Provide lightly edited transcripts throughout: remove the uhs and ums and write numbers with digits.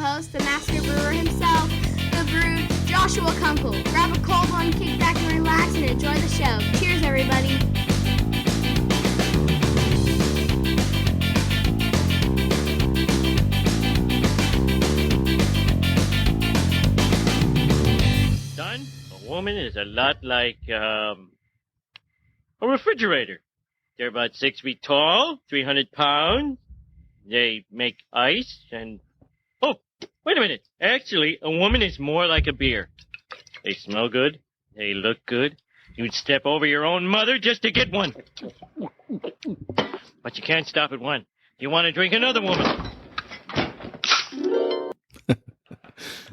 co-host, the master brewer himself, the Brewed, Joshua Kunkel. Grab a cold one, kick back and relax, and enjoy the show. Cheers, everybody. Son, a woman is a lot like a refrigerator. They're about 6 feet tall, 300 pounds. They make ice and... Oh, wait a minute. Actually, a woman is more like a beer. They smell good. They look good. You'd step over your own mother just to get one. But you can't stop at one. You want to drink another woman.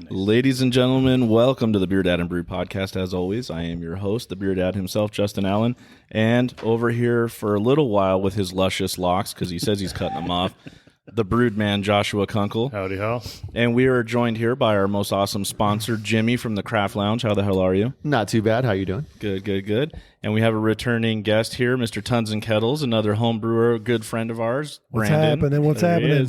Ladies and gentlemen, welcome to the BeerDad and Brewed podcast. As always, I am your host, the BeerDad himself, Justin Allen, and over here for a little while with his luscious locks, because he says he's cutting them off, the BrewedMan, Joshua Kunkel. Howdy ho. And we are joined here by our most awesome sponsor, Jimmy from the Craft Lounge. How the hell are you? Not too bad. How you doing? Good, good, good. And we have a returning guest here, Mr. Tons and Kettles, another home brewer, good friend of ours, Brandon. What's happening?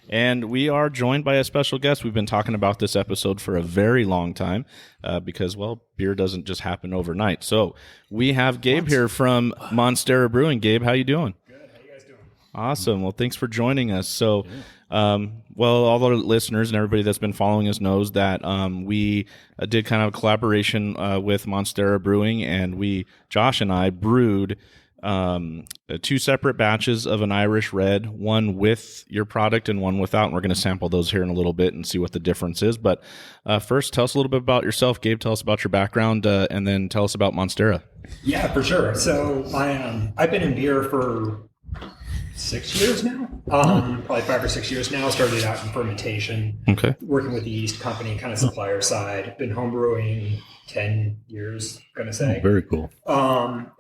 And we are joined by a special guest. We've been talking about this episode for a very long time because, well, beer doesn't just happen overnight. So we have Gabe here from Monstera Brewing. Gabe, how you doing? Good. How you guys doing? Awesome. Well, thanks for joining us. So, well, all the listeners and everybody that's been following us knows that we did kind of a collaboration with Monstera Brewing, and Josh and I brewed two separate batches of an Irish Red, one with your product and one without. And we're going to sample those here in a little bit and see what the difference is. But first, tell us a little bit about yourself, Gabe. Tell us about your background, and then tell us about Monstera. Yeah, for sure. So I've been in beer for 6 years now, probably 5 or 6 years now. Started out in fermentation, working with the yeast company, kind of supplier side. Been homebrewing 10 years, gonna say. Oh, very cool.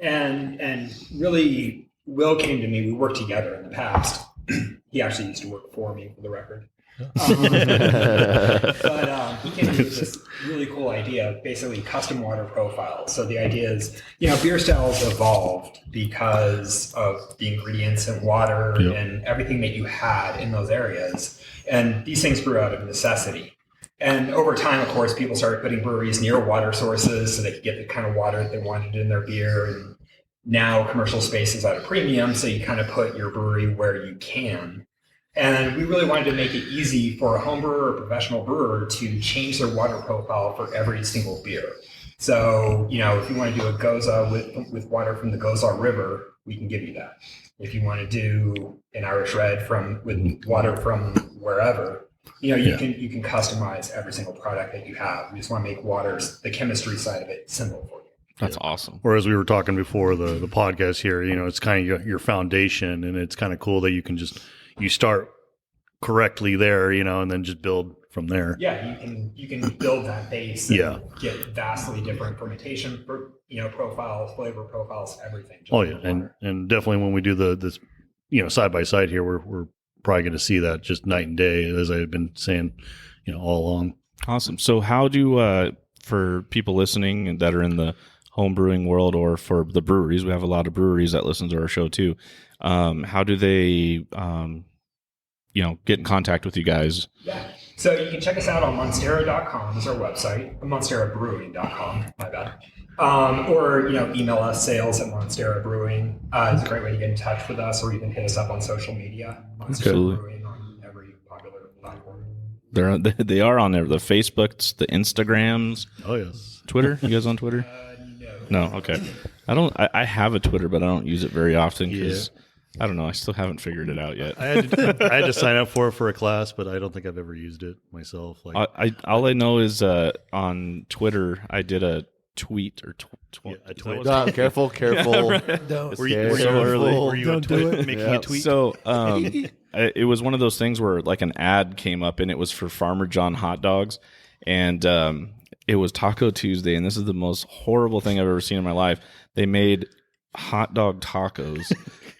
And really, Will came to me. We worked together in the past. He actually used to work for me, for the record. But he came to me with this really cool idea, basically custom water profiles. So the idea is, beer styles evolved because of the ingredients and water and everything that you had in those areas. And these things grew out of necessity. And over time, of course, people started putting breweries near water sources so they could get the kind of water that they wanted in their beer. And now commercial space is at a premium, so you kind of put your brewery where you can. And we really wanted to make it easy for a home brewer or professional brewer to change their water profile for every single beer. So, if you want to do a Goza with water from the Goza River, we can give you that. If you want to do an Irish Red with water from wherever, you can customize every single product that you have. We just want to make waters, the chemistry side of it, simple for you. That's awesome. Whereas we were talking before the podcast here, it's kind of your foundation, and it's kind of cool that you start correctly there, and then just build from there. Yeah, you can build that base and get vastly different fermentation, profiles, flavor profiles, everything. Oh yeah, and definitely when we do this, side by side here, we're probably going to see that just night and day, as I've been saying, all along. Awesome. So how do, for people listening that are in the home brewing world, or for the breweries, we have a lot of breweries that listen to our show too. How do they, get in contact with you guys? Yeah. So you can check us out on monstera.com is our website, monsterabrewing.com, my bad. Or, email us, sales@Monstera Brewing. It's a great way to get in touch with us, or you can hit us up on social media. Monstera Brewing on every popular platform. They are on there. The Facebooks, the Instagrams. Oh, yes. Twitter? You guys on Twitter? No. Okay. I have a Twitter, but I don't use it very often because I don't know. I still haven't figured it out yet. I had to sign up for a class, but I don't think I've ever used it myself. All I know is on Twitter, I did a tweet or tweet. Careful. Don't. Were you so early? Were you don't do it. making a tweet? So it was one of those things where like an ad came up, and it was for Farmer John hot dogs, and it was Taco Tuesday, and this is the most horrible thing I've ever seen in my life. They made hot dog tacos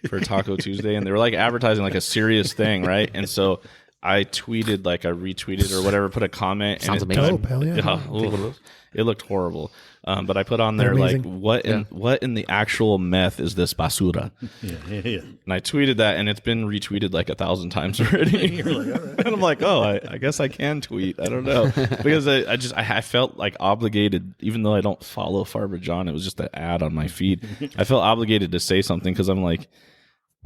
for Taco Tuesday, and they were like advertising like a serious thing, right? And so I tweeted, like I retweeted or whatever, put a comment. Sounds and amazing. Dope, hell yeah. It looked horrible. But I put on there like, Amazing. what in the actual meth is this basura? Yeah. And I tweeted that, and it's been retweeted like 1,000 times already. And I'm like, oh, I guess I can tweet. I don't know, because I felt like obligated, even though I don't follow Farber John. It was just an ad on my feed. I felt obligated to say something because I'm like,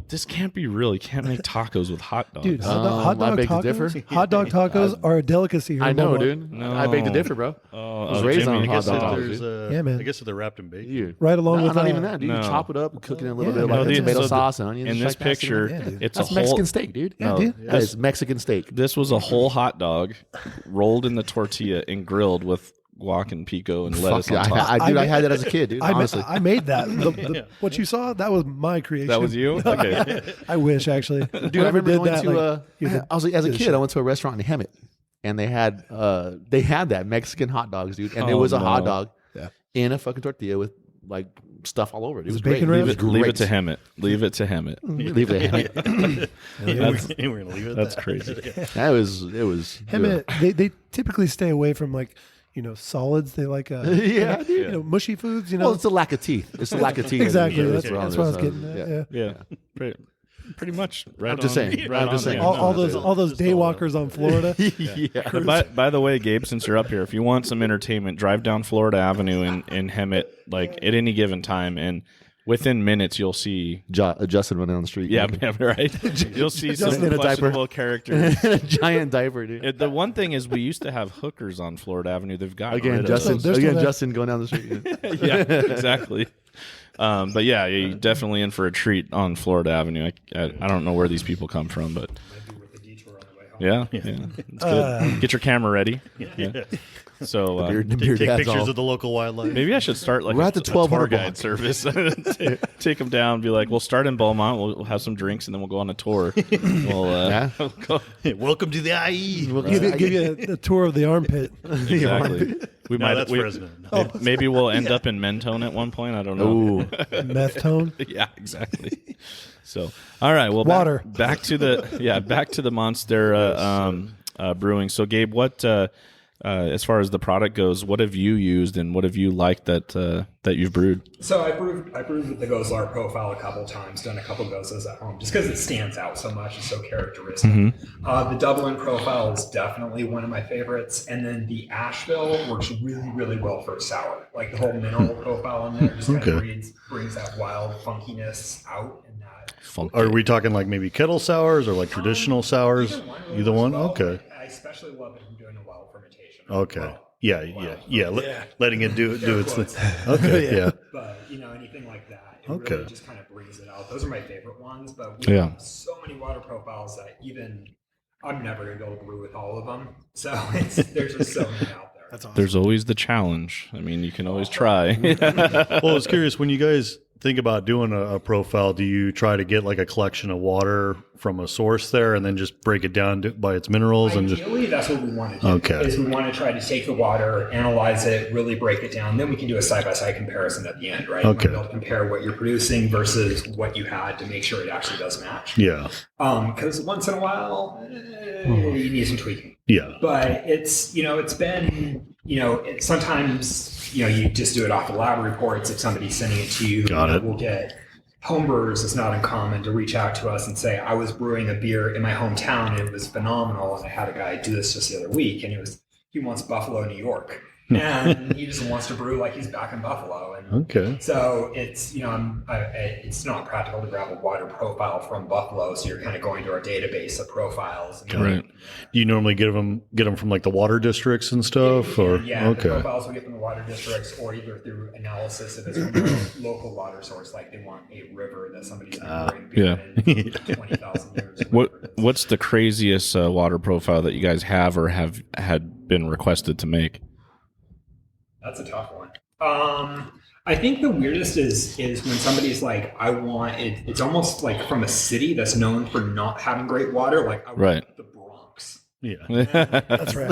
this can't be real. You can't make tacos with hot dogs. Dude, hot dog I beg to tacos. differ. Hot dog tacos are a delicacy here. I in know, Beaumont. dude. I beg to differ, bro. I was raised Jimmy, on I hot guess dogs. There's, Yeah, man. I guess if they're wrapped in bacon. Dude. Right along No, with not even that, dude. No. You chop it up, cook it in a little Yeah, bit no, like dude, tomato so sauce and onions. in and this shit like that. picture, Yeah, dude. it's That's a whole Mexican steak, dude. Yeah, No, dude. That is Mexican steak. This was a whole hot dog rolled in the tortilla and grilled with guac and pico and lettuce Fuck, on top. I had that as a kid, dude. I Honestly. made that. What you saw, that was my creation. That was you? Okay. I wish, actually. Dude, I remember going to I was like, as a did kid, shit. I went to a restaurant in Hemet, and they had that Mexican hot dogs, dude, and it Oh, was a no. hot dog Yeah. in a fucking tortilla with like stuff all over it. It was it great. bacon Dude. wraps? It was Leave it great. to Hemet. Leave it to Hemet. Leave it to Hemet. We're gonna leave it. That's at that. crazy. It was. Hemet, they typically stay away from like, solids. They like, Yeah, dude. mushy foods, Well, it's a lack of teeth. It's a lack of teeth. Exactly. Yeah, That's what I was so, getting at. Yeah. Yeah. Pretty much. Right I'm just on- saying. right I'm just on saying. the All nose. those daywalkers on Florida. Yeah. By the way, Gabe, since you're up here, if you want some entertainment, drive down Florida Avenue in Hemet, like at any given time, and within minutes you'll see. Justin went down the street. Yeah, right. You'll see some in a diaper. questionable characters. a giant diaper, dude. The one thing is, we used to have hookers on Florida Avenue. They've got Again, Justin. They're still there. Justin going down the street. Yeah, exactly. But yeah, you're definitely in for a treat on Florida Avenue. I don't know where these people come from, but yeah. It's good. Get your camera ready. Yeah. So Take pictures of the local wildlife. maybe I should start like We're a, at the a tour 1200 guide block. service. Take them down. Be like, we'll start in Beaumont. We'll have some drinks, and then we'll go on a tour. We'll Yeah. go. Welcome to the IE. Give you a tour of the armpit. Exactly. We No, that's Fresno. No. maybe we'll end up in Mentone at one point. I don't know. Ooh. Meth tone. Yeah, exactly. So, all right. Well, Water. Back to the Monstera Brewing. So, Gabe, what as far as the product goes, what have you used and what have you liked that you've brewed? So I brewed with the Goslar profile a couple times, done a couple Gosas at home, just because it stands out so much. It's so characteristic. The Dublin profile is definitely one of my favorites, and then the Asheville works really, really well for a sour. Like the whole mineral profile in there just kind of brings that wild funkiness out in that. Funky. Are we talking like maybe kettle sours or like traditional sours? Either one? Well, Okay. I especially love it when doing a wild fermentation. Okay. Well, Yeah. Letting it do its thing. Okay. Yeah. But anything like that, it Okay. really just kind of brings it out. Those are my favorite ones. But we have so many water profiles that even I'm never gonna be able to brew with all of them. So there's just so many out there. That's awesome. There's always the challenge. I mean, you can always try. Well, I was curious, when you guys think about doing a profile, do you try to get like a collection of water from a source there and then just break it down by its minerals and just Ideally, that's what we want to do. Okay. Is we want to try to take the water, analyze it, really break it down. Then we can do a side-by-side comparison at the end, right? Okay. We'll compare what you're producing versus what you had to make sure it actually does match. yeah. Because once in a while, you need some tweaking. Yeah. But it's been sometimes you just do it off the lab reports. If somebody's sending it to you, Got it. We'll get homebrewers. It's not uncommon to reach out to us and say, I was brewing a beer in my hometown and it was phenomenal, and I had a guy do this just the other week, and he wants Buffalo, New York, and he just wants to brew like he's back in Buffalo. And Okay. so it's it's not practical to grab a water profile from Buffalo, so you're kind of going to our database of profiles. And Right. Do you normally get them from like the water districts and stuff, or yeah, the okay? profiles we get from the water districts, or either through analysis if it's from a local water source, like they want a river that somebody's been brewing beer in for 20,000 years. or whatever it is. What's the craziest water profile that you guys have or have had been requested to make? That's a tough one. I think the weirdest is when somebody's like, I want it. It's almost like from a city that's known for not having great water. Like, I want Right. the Bronx. Yeah. That's right.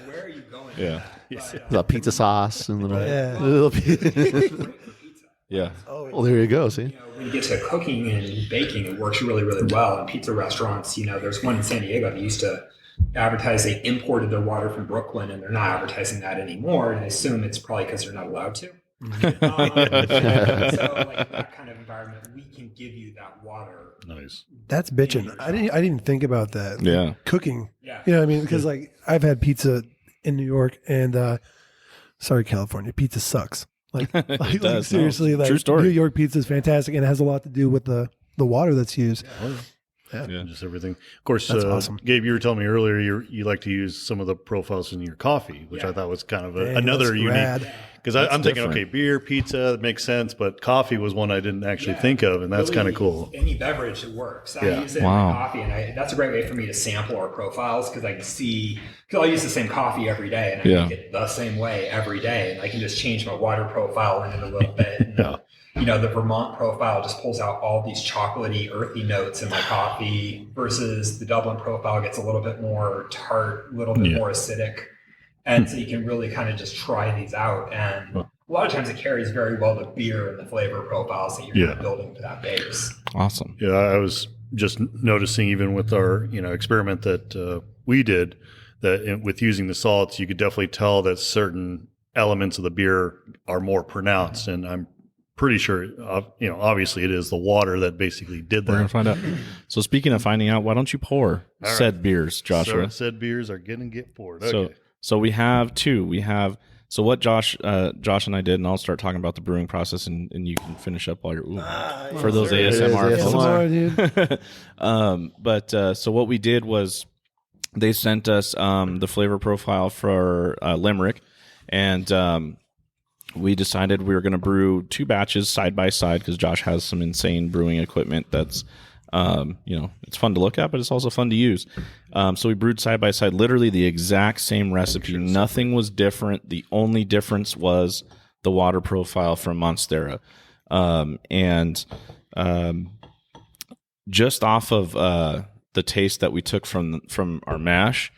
Where are you going? Yeah. But, The pizza sauce and little, Yeah. little it's great for pizza. Yeah. Well, there you go. See, You know, when you get to cooking and baking, it works really, really well. In pizza restaurants, you know, there's one in San Diego that used to advertise they imported their water from Brooklyn, and they're not advertising that anymore. And I assume it's probably because they're not allowed to. So, like in that kind of environment, we can give you that water. Nice. That's bitching. I didn't even think about that. Yeah. Cooking. Yeah. You know what I mean? Because like I've had pizza in New York, and sorry, California, pizza sucks. Like, like does, seriously, no. like True story. New York pizza is fantastic, and it has a lot to do with the water that's used. Yeah. Just everything. Of course, That's awesome. Gabe, you were telling me earlier you like to use some of the profiles in your coffee, which I thought was kind of Dang, another that's unique. rad. Because I'm thinking, different. okay, beer, pizza, that makes sense, but coffee was one I didn't actually think of, and that's Really, kind of cool. Any beverage that works. I Yeah. use it in Wow. my coffee, and that's a great way for me to sample our profiles because I can see, because I'll use the same coffee every day, and I Yeah. make it the same way every day, and I can just change my water profile in it a little bit. And, Yeah. You know, the Vermont profile just pulls out all these chocolatey, earthy notes in my coffee versus the Dublin profile gets a little bit more tart, a little bit more acidic. And so you can really kind of just try these out. And a lot of times it carries very well the beer and the flavor profiles that you're kind of building to that base. Awesome. Yeah, I was just noticing even with our experiment that we did that with using the salts, you could definitely tell that certain elements of the beer are more pronounced, and I'm pretty sure obviously it is the water that basically did that. We're gonna find out. So speaking of finding out, why don't you pour All right. said beers, Joshua? So said beers are going to get poured. Okay. So we have two. We have so what Josh and I did, and I'll start talking about the brewing process, and you can finish up while you're for those There it is, ASMR ASMR. folks. dude. So what we did was they sent us the flavor profile for Limerick, and we decided we were going to brew 2 batches side by side because Josh has some insane brewing equipment that's it's fun to look at, but it's also fun to use. So we brewed side by side, literally the exact same recipe. Nothing was different. The only difference was the water profile from Monstera. Just off of the taste that we took from our mash,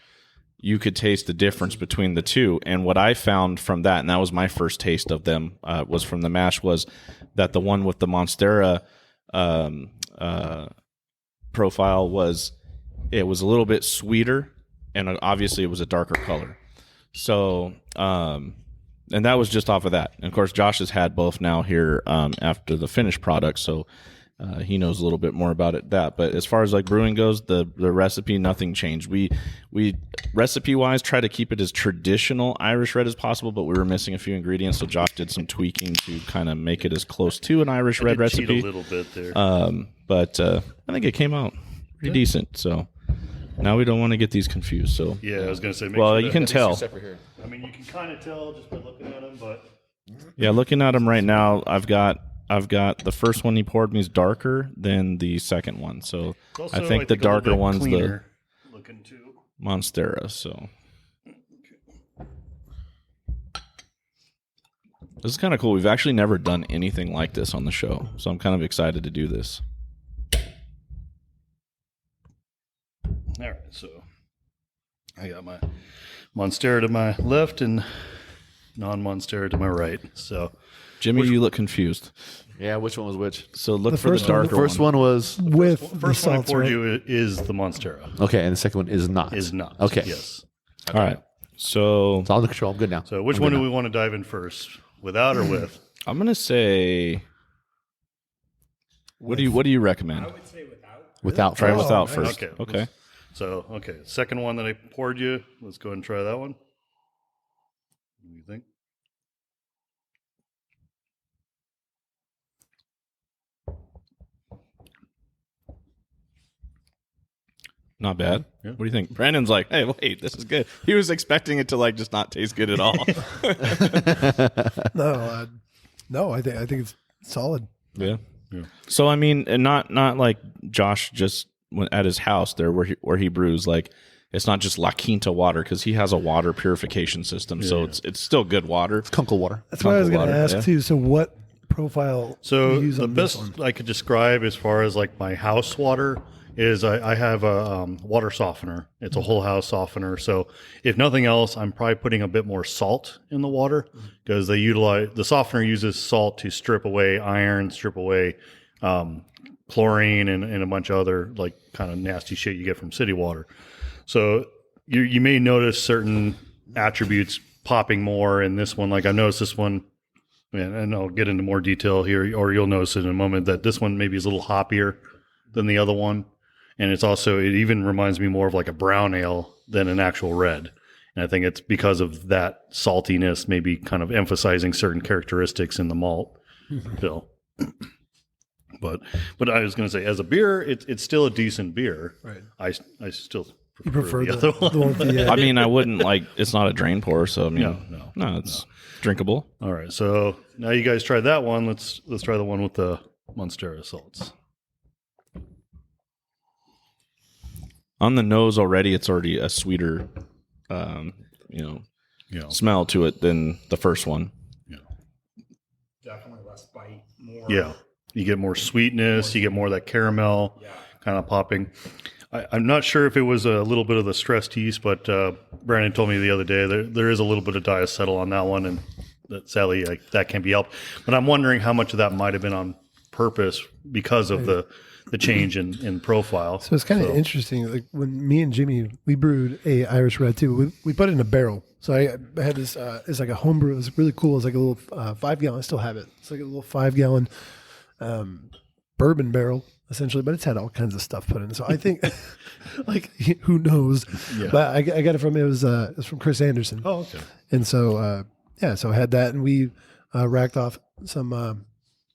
you could taste the difference between the two. And what I found from that, and that was my first taste of them, was from the mash, was that the one with the Monstera profile was a little bit sweeter, and obviously it was a darker color. So, and that was just off of that. And of course, Josh has had both now here after the finished product, so he knows a little bit more about it. But as far as like brewing goes, the recipe, nothing changed. We recipe wise try to keep it as traditional Irish red as possible, but we were missing a few ingredients, so Josh did some tweaking to kind of make it as close to an Irish red recipe. Cheat a little bit there. But I think it came out pretty decent. So now we don't want to get these confused. So yeah, I was going to say. Well, you can tell. I mean, you can kind of tell just by looking at them, but Yeah, looking at them right now, I've got the first one he poured me is darker than the second one. So it's I also, think the a little darker bit one's the cleaner looking too. Monstera. So this is kind of cool. We've actually never done anything like this on the show, so I'm kind of excited to do this. All right, so I got my Monstera to my left and non-Monstera to my right. So Jimmy, you look confused. Yeah, which one was which? So look The for the first one- darker The first one was With the first one I salts, poured right? you is the Monstera. okay, and the second one is not. Is not. Okay. Yes. All right. So It's all under control. I'm good now. So which I'm one good do now. we want to dive in first? Without or with? I'm gonna say, what do you recommend? I would say without. Without Try first. without nice. first. Okay. Okay. So, second one that I poured you. Let's go ahead and try that one. What do you think? Not bad. Yeah. What do you think? Brandon's like, hey, wait, this is good. He was expecting it to like just not taste good at all. No, I think it's solid. Yeah. So I mean, and not like Josh just went at his house there where he brews. Like, it's not just La Quinta water because he has a water purification system. So it's still good water. It's Kunkel water. That's what I was Kunkel going to water, ask yeah. too. So what profile? So do you use the on this best one? I could describe as far as like my house water is I have a water softener. It's a whole house softener. So if nothing else, I'm probably putting a bit more salt in the water because the softener uses salt to strip away iron, strip away chlorine, and a bunch of other like kind of nasty shit you get from city water. So you may notice certain attributes popping more in this one. Like I noticed this one, and I'll get into more detail here, or you'll notice it in a moment, that this one maybe is a little hoppier than the other one. And it even reminds me more of like a brown ale than an actual red. And I think it's because of that saltiness, maybe kind of emphasizing certain characteristics in the malt bill. But I was going to say, as a beer, it's still a decent beer. Right. I still You prefer the other one. the one with the, I mean, I wouldn't it's not a drain pour, so I mean, No, it's drinkable. All right, so now you guys tried that one. Let's try the one with the Monstera salts. On the nose already, it's already a sweeter, smell to it than the first one. Definitely less bite, more. Yeah, you get more sweetness. You get more of that caramel kind of popping. I'm not sure if it was a little bit of the stressed yeast, but Brandon told me the other day there is a little bit of diacetyl on that one, and sadly that can't be helped. But I'm wondering how much of that might have been on purpose because of the change in profile. So it's kind of interesting. Like when me and Jimmy, we brewed a Irish red too. We put it in a barrel. So I had this. It's like a home brew. It was really cool. It's like a little 5-gallon. I still have it. It's like a little 5-gallon bourbon barrel essentially, but it's had all kinds of stuff put in. So I think, like, who knows? Yeah. But I got it from it was from Chris Anderson. Oh, okay. And so so I had that, and we racked off some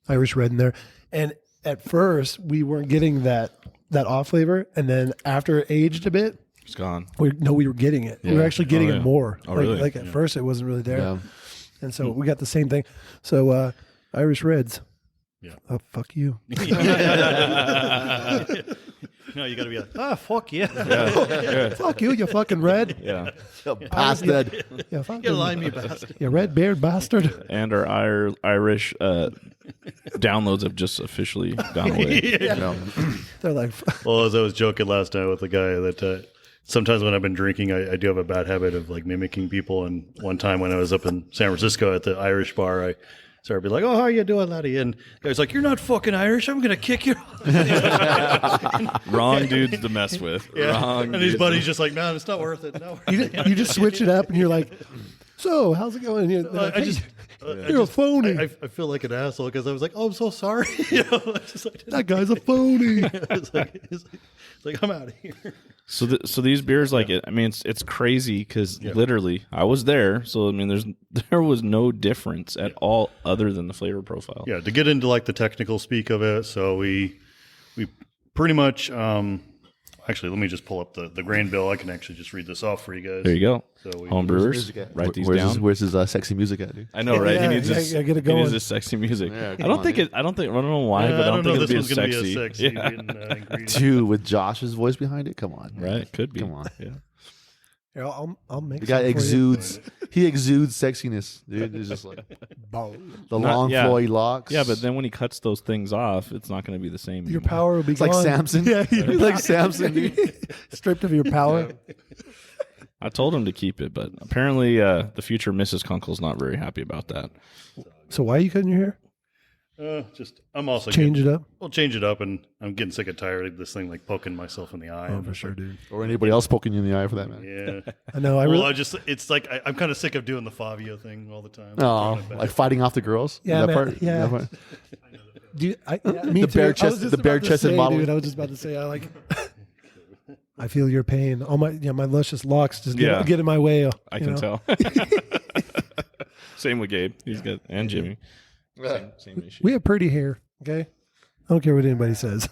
Irish red in there, and at first we weren't getting that off flavor, and then after it aged a bit, It's gone. we were getting it. We were actually getting it more. Oh, really? Like at first it wasn't really there. Yeah. And so we got the same thing. So Irish Reds. Yeah. Oh, fuck you. No, you got to be like, fuck yeah. Fuck you, you fucking red. Yeah. Bastard. Yeah, fuck You limey bastard. you red-beard bastard. And our Irish downloads have just officially gone away. They're like, Well, as I was joking last night with the guy that sometimes when I've been drinking, I do have a bad habit of like mimicking people. And one time when I was up in San Francisco at the Irish bar, I started to be like, "Oh, how you doing, laddie?" And the guy's like, "You're not fucking Irish. I'm gonna kick you." Wrong dudes to mess with. Wrong. And his buddy's just like, "Man, it's not worth it." No. you just switch it up and you're like, so how's it going? And you're like, you're a phony. I feel like an asshole because I was like, "Oh, I'm so sorry." That guy's a phony. it's like I'm out of here. So these beers, like, I mean, it's crazy because literally I was there. So I mean, there was no difference at all other than the flavor profile. Yeah, to get into like the technical speak of it, so we pretty much actually let me just pull up the grain bill. I can actually just read this off for you guys. There you go. So Home brewers, write these down. Where's his sexy music at, dude? I know, right? Yeah, he needs this. get it He going. needs this sexy music. Yeah, I don't know why, but I don't think it'll be as sexy. Yeah. ingredient. Dude, with Josh's voice behind it? Come on. Right? Could be. Come on. Yeah. Here, I'll make The guy some for you. exudes. He exudes sexiness, dude. It's just like the long yeah. flowy locks. Yeah, but then when he cuts those things off, it's not going to be the same. Your anymore. power will be it's like gone. Samson. Yeah, He's like Samson, dude. stripped of your power. I told him to keep it, but apparently the future Mrs. Kunkel's not very happy about that. So why are you cutting your hair? I'm also Change it up. We'll change it up, and I'm getting sick and tired of this thing like poking myself in the eye. Oh, and for it's sure, like, dude. Or anybody else poking you in the eye for that matter. Yeah. I know. It's like I'm kind of sick of doing the Fabio thing all the time. Oh, like fighting off the girls? Yeah, That man, part? yeah. That part? Dude, me The too. bare I was chest- just the bare about to chested say, model. Dude, I was just about to say, I feel your pain. All my luscious locks just get in my way. I can tell. Same with Gabe. He's got and Jimmy. Same issue. We have pretty hair. Okay, I don't care what anybody says.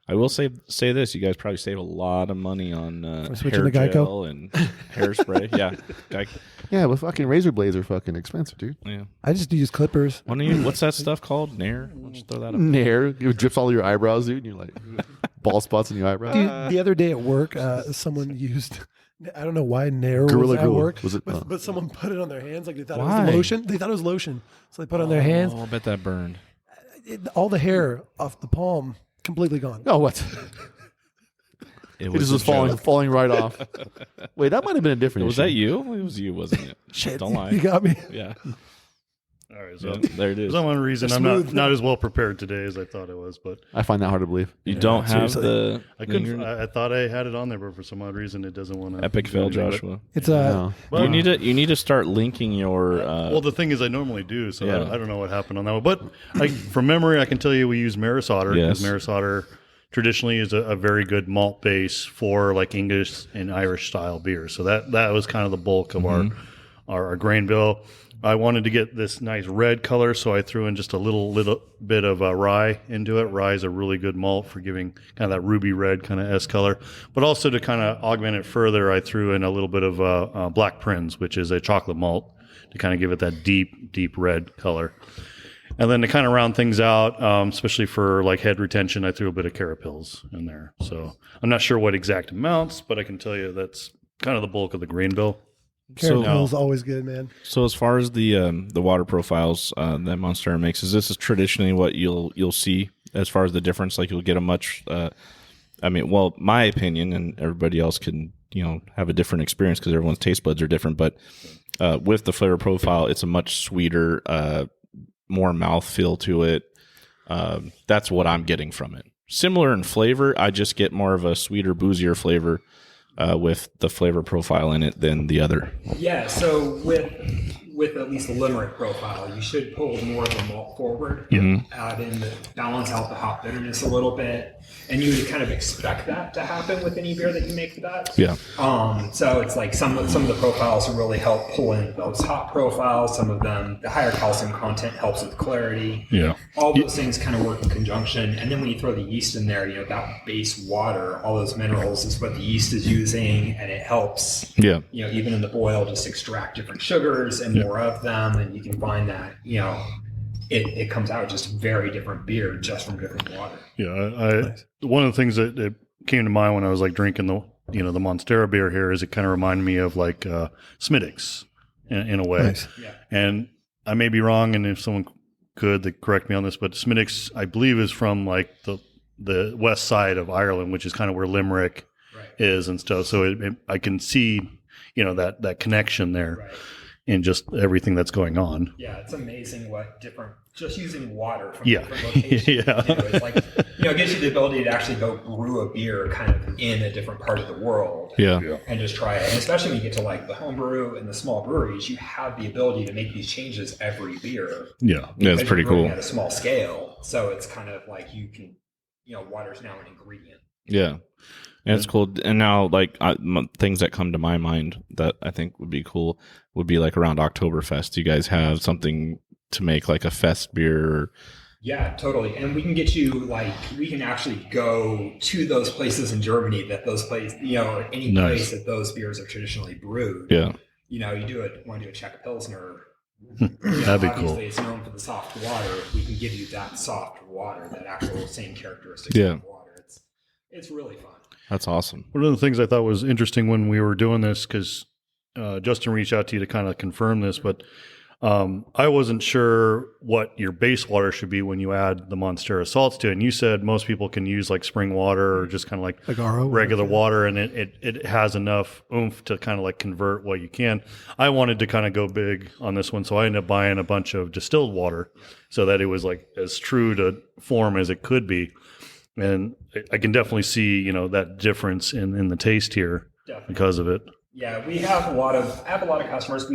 I will say this: you guys probably save a lot of money on switching hair to Geico? gel and hairspray. Yeah, Yeah, but fucking razor blades are fucking expensive, dude. yeah. I just use clippers. What's that stuff called? Nair? Why don't you throw that up? Hair, it drips all your eyebrows, dude. And you're like bald spots in your eyebrows. Dude, the other day at work, someone used. I don't know why Nair Gorilla was at Glue. work, Was it- but someone put it on their hands like they thought it Why? was lotion. They thought it was lotion, so they put it on their hands. Oh, I bet that burned. All the hair off the palm completely gone. Oh, what? It It just a was joke. falling right off. Wait, that might have been a different Was issue. that you? It was you, wasn't it? Shit, Don't lie. you got me. Yeah. All right, so Yeah, there it for is. some reason I'm Smooth. not as well prepared today as I thought I was, but I find that hard to believe. You don't have seriously. I couldn't. I thought I had it on there, but for some odd reason it doesn't want to. epic fail, Joshua. It's No. Well, You need to start linking your. well, the thing is, I normally do, so Yeah. I don't know what happened on that one. But from memory, I can tell you we use Maris Otter Yes. because Maris Otter traditionally is a very good malt base for like English and Irish style beer. So that was kind of the bulk of our grain bill. I wanted to get this nice red color, so I threw in just a little bit of rye into it. Rye is a really good malt for giving kind of that ruby red kind of S color. But also to kind of augment it further, I threw in a little bit of Black Prince, which is a chocolate malt, to kind of give it that deep red color. And then to kind of round things out, especially for like head retention, I threw a bit of Carapils in there. So I'm not sure what exact amounts, but I can tell you that's kind of the bulk of the grain bill. Caramel's always good, man. So as far as the water profiles that Monstera makes, is this traditionally what you'll see as far as the difference? Like you'll get a much, my opinion, and everybody else can have a different experience because everyone's taste buds are different. But with the flavor profile, it's a much sweeter, more mouthfeel to it. That's what I'm getting from it. Similar in flavor, I just get more of a sweeter, boozier flavor with the flavor profile in it than the other. Yeah, so with at least the Limerick profile, you should pull more of the malt forward, add in the balance out the hop bitterness a little bit, and you would kind of expect that to happen with any beer that you make for that. Yeah. So it's like some of the profiles really help pull in those hop profiles. Some of them, the higher calcium content helps with clarity. Yeah. All those things kind of work in conjunction, and then when you throw the yeast in there, that base water, all those minerals is what the yeast is using, and it helps. Yeah. Even in the boil, just extract different sugars and more of them, and you can find that it comes out just very different beer just from different water. Yeah, one of the things that came to mind when I was like drinking the the Monstera beer here is it kind of reminded me of like Smittix in a way. Nice. Yeah. And I may be wrong, and if someone could, they correct me on this, but Smittix, I believe, is from like the west side of Ireland, which is kind of where Limerick is and stuff. So I can see that connection there. Right. And just everything that's going on. Yeah, it's amazing what different, just using water from Yeah. different locations. Yeah. It's like, it gives you the ability to actually go brew a beer kind of in a different part of the world. Yeah. And just try it. And especially when you get to like the home brew and the small breweries, you have the ability to make these changes every beer. Yeah. Yeah, it's because pretty you're brewing cool. at a small scale. So it's kind of like you can, water's now an ingredient. Yeah. And it's cool. And now, like, things that come to my mind that I think would be cool would be like around Oktoberfest. Do you guys have something to make like a fest beer? Yeah, totally. And we can get you we can actually go to those places in Germany that those places, or any place that those beers are traditionally brewed. Yeah. Want to do a Czech Pilsner. That'd be obviously cool. it's known for the soft water. We can give you that soft water, that actual same characteristics Yeah. of water. It's really fun. That's awesome. One of the things I thought was interesting when we were doing this, because Justin reached out to you to kind of confirm this, but I wasn't sure what your base water should be when you add the Monstera salts to it. And you said most people can use like spring water or just kind of like RO regular water, and it has enough oomph to kind of like convert what you can. I wanted to kind of go big on this one, so I ended up buying a bunch of distilled water so that it was like as true to form as it could be. And I can definitely see, that difference in the taste here because of it. Yeah, I have a lot of customers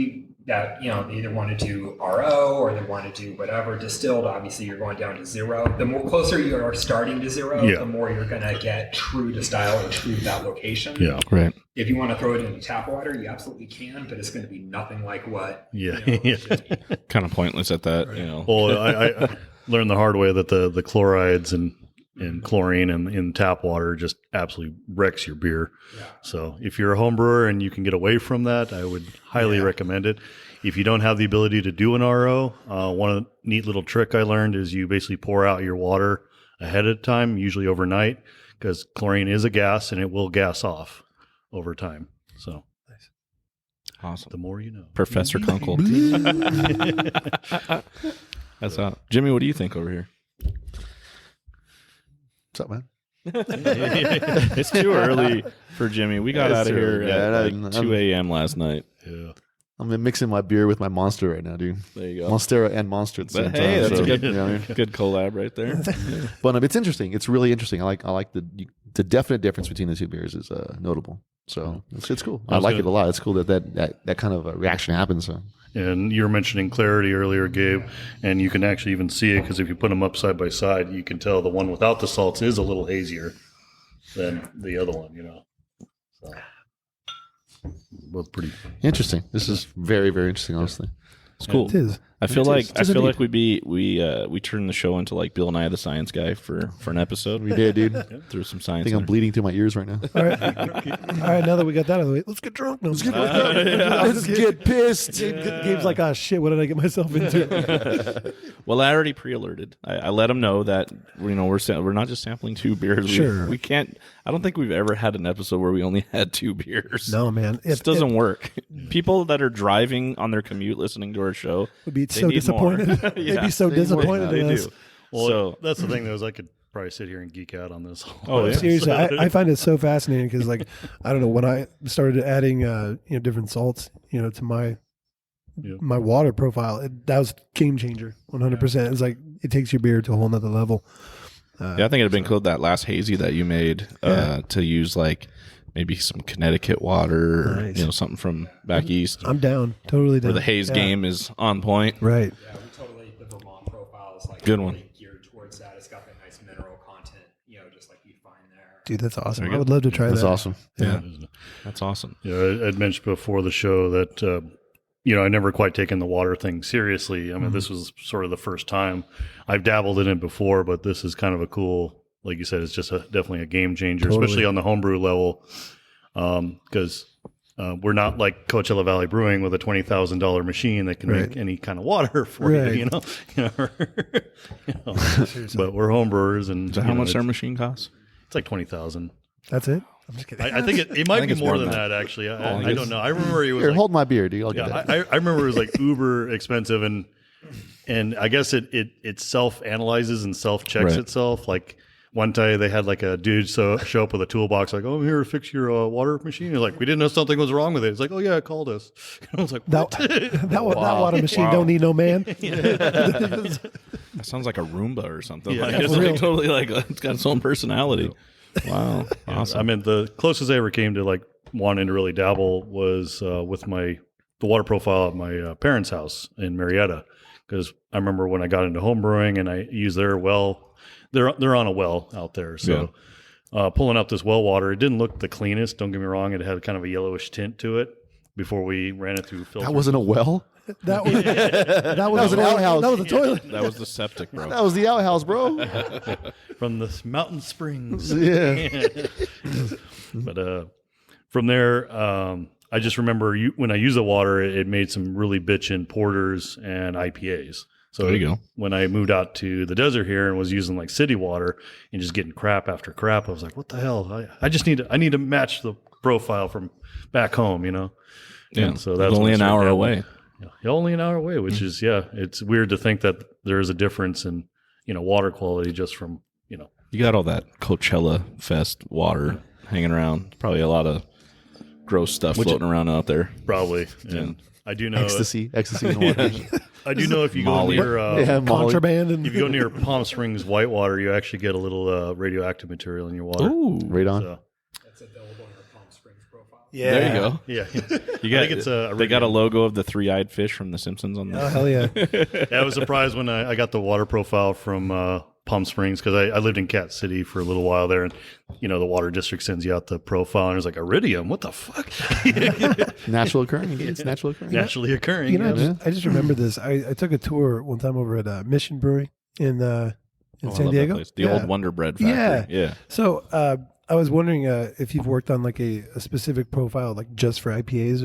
that they either want to do RO or they want to do whatever. Distilled, obviously, you're going down to zero. The more closer you are starting to zero, the more you're going to get true to style or true to that location. Yeah, right. If you want to throw it into tap water, you absolutely can, but it's going to be nothing like what. Yeah. It should be. Kind of pointless at that, Well, I learned the hard way that the chlorides and chlorine in tap water just absolutely wrecks your beer. Yeah. So if you're a home brewer and you can get away from that, I would highly recommend it. If you don't have the ability to do an RO, one neat little trick I learned is you basically pour out your water ahead of time, usually overnight, because chlorine is a gas and it will gas off over time. So Awesome. the more you know. Professor Kunkel. That's out. Jimmy, what do you think over here? What's up, man? It's too early for Jimmy. We got out of here at like 2 a.m. last night. Yeah. I'm mixing my beer with my Monster right now, dude. There you go. Monstera and Monster at the same time. Hey, that's so, a good, you know what I mean? good collab right there. But it's interesting. It's really interesting. I like the definite difference between the two beers is notable. So it's cool. I like it a lot. It's cool that kind of a reaction happens. So. And you were mentioning clarity earlier, Gabe, and you can actually even see it because if you put them up side by side, you can tell the one without the salts is a little hazier than the other one, So, both pretty interesting. This is very, very interesting, honestly. It's cool. It is. I feel like we turned the show into like Bill Nye the Science Guy for an episode. We did, dude. Threw some I science. think I'm bleeding through my ears right now. All right. All right. Now that we got that out of the way, let's get drunk. No, Let's get pissed. Gabe's like, oh shit, what did I get myself into? Well, I already pre-alerted. I let him know that we're not just sampling 2 beers. Sure. We can't. I don't think we've ever had an episode where we only had 2 beers. No, man, This doesn't work. People that are driving on their commute listening to our show would be they so need disappointed. more. They'd be so disappointed They in us. do. Well, So- that's the thing, though, is I could probably sit here and geek out on this. Oh, yeah. Seriously, I find it so fascinating because, like, I don't know, when I started adding, different salts, to my water profile, that was game changer, 100%. It's like it takes your beer to a whole nother level. Yeah, I think it'd been cool that last hazy that you made to use like maybe some Connecticut water, Nice. or, something from back east, I'm down, totally down. where the haze game is on point. Right. Yeah, we totally, the Vermont profile is like Good really one. geared towards that. It's got that nice mineral content, just like you'd find there. Dude, that's awesome. There you I go. would love to try That's that. awesome. Yeah, that's awesome. Yeah, I'd mentioned before the show that, I never quite taken the water thing seriously. I mean, this was sort of the first time. I've dabbled in it before, but this is kind of a cool, like you said, it's just definitely a game changer, Totally. especially on the homebrew level. Because we're not like Coachella Valley Brewing with a $20,000 machine that can Right. make any kind of water for Right. you, But we're homebrewers, and So how much our machine costs? It's like 20,000. That's it? I'm just kidding. I think it might think be it's more than that, actually. I don't know. I remember it was Here, like, hold my beer, dude. I'll get yeah, that. I remember it was like uber expensive, and I guess it self analyzes and self checks Right. itself. Like one time they had like a dude show up with a toolbox, like, "Oh, I'm here to fix your water machine." You're like, "We didn't know something was wrong with it." It's like, "Oh yeah, it called us." I was like, That, "What?" that water machine don't need no man. That sounds like a Roomba or something. Yeah. Like, Yeah, it's for like real. totally like it's got its own personality. Wow, awesome. I mean, the closest I ever came to like wanting to really dabble was with the water profile at my parents' house in Marietta, because I remember when I got into home brewing and I used their well. They're on a well out there, so pulling up this well water, it didn't look the cleanest. Don't get me wrong; it had kind of a yellowish tint to it. Before we ran it through filter, That wasn't a well. That was an outhouse. That was a toilet. That was the septic, bro. That was the outhouse, bro. from the mountain springs. Yeah. But from there, I just remember when I used the water, it made some really bitchin' porters and IPAs. So There you go. when I moved out to the desert here and was using like city water and just getting crap after crap, I was like, what the hell? I just need to match the profile from back home, Yeah, And so that's it's only when an I started hour dabbling. away. Yeah, only an hour away, which is, it's weird to think that there is a difference in, water quality just from, You got all that Coachella Fest water hanging around. Probably a lot of gross stuff floating around out there. probably. And I do know, Ecstasy in water. I do know if you go Molly. near, Yeah, Molly. Contraband and if you go near Palm Springs Whitewater, you actually get a little radioactive material in your water. Ooh, Right on. So, That's available in our Palm Springs profile. yeah. there you go. yeah. You got, I think it's they got a logo of the 3-eyed fish from The Simpsons on Oh there. hell yeah! Yeah, I was surprised when I got the water profile from Palm Springs, because I lived in Cat City for a little while there, and the water district sends you out the profile, and it was like, iridium, what the fuck? Natural occurring. It's natural occurring. Naturally occurring. You know, yeah. I just remember this. I took a tour one time over at Mission Brewing in Oh, I San love that Diego. place. The Yeah. old Wonder Bread factory. Yeah. So I was wondering if you've worked on like a specific profile, like just for IPAs,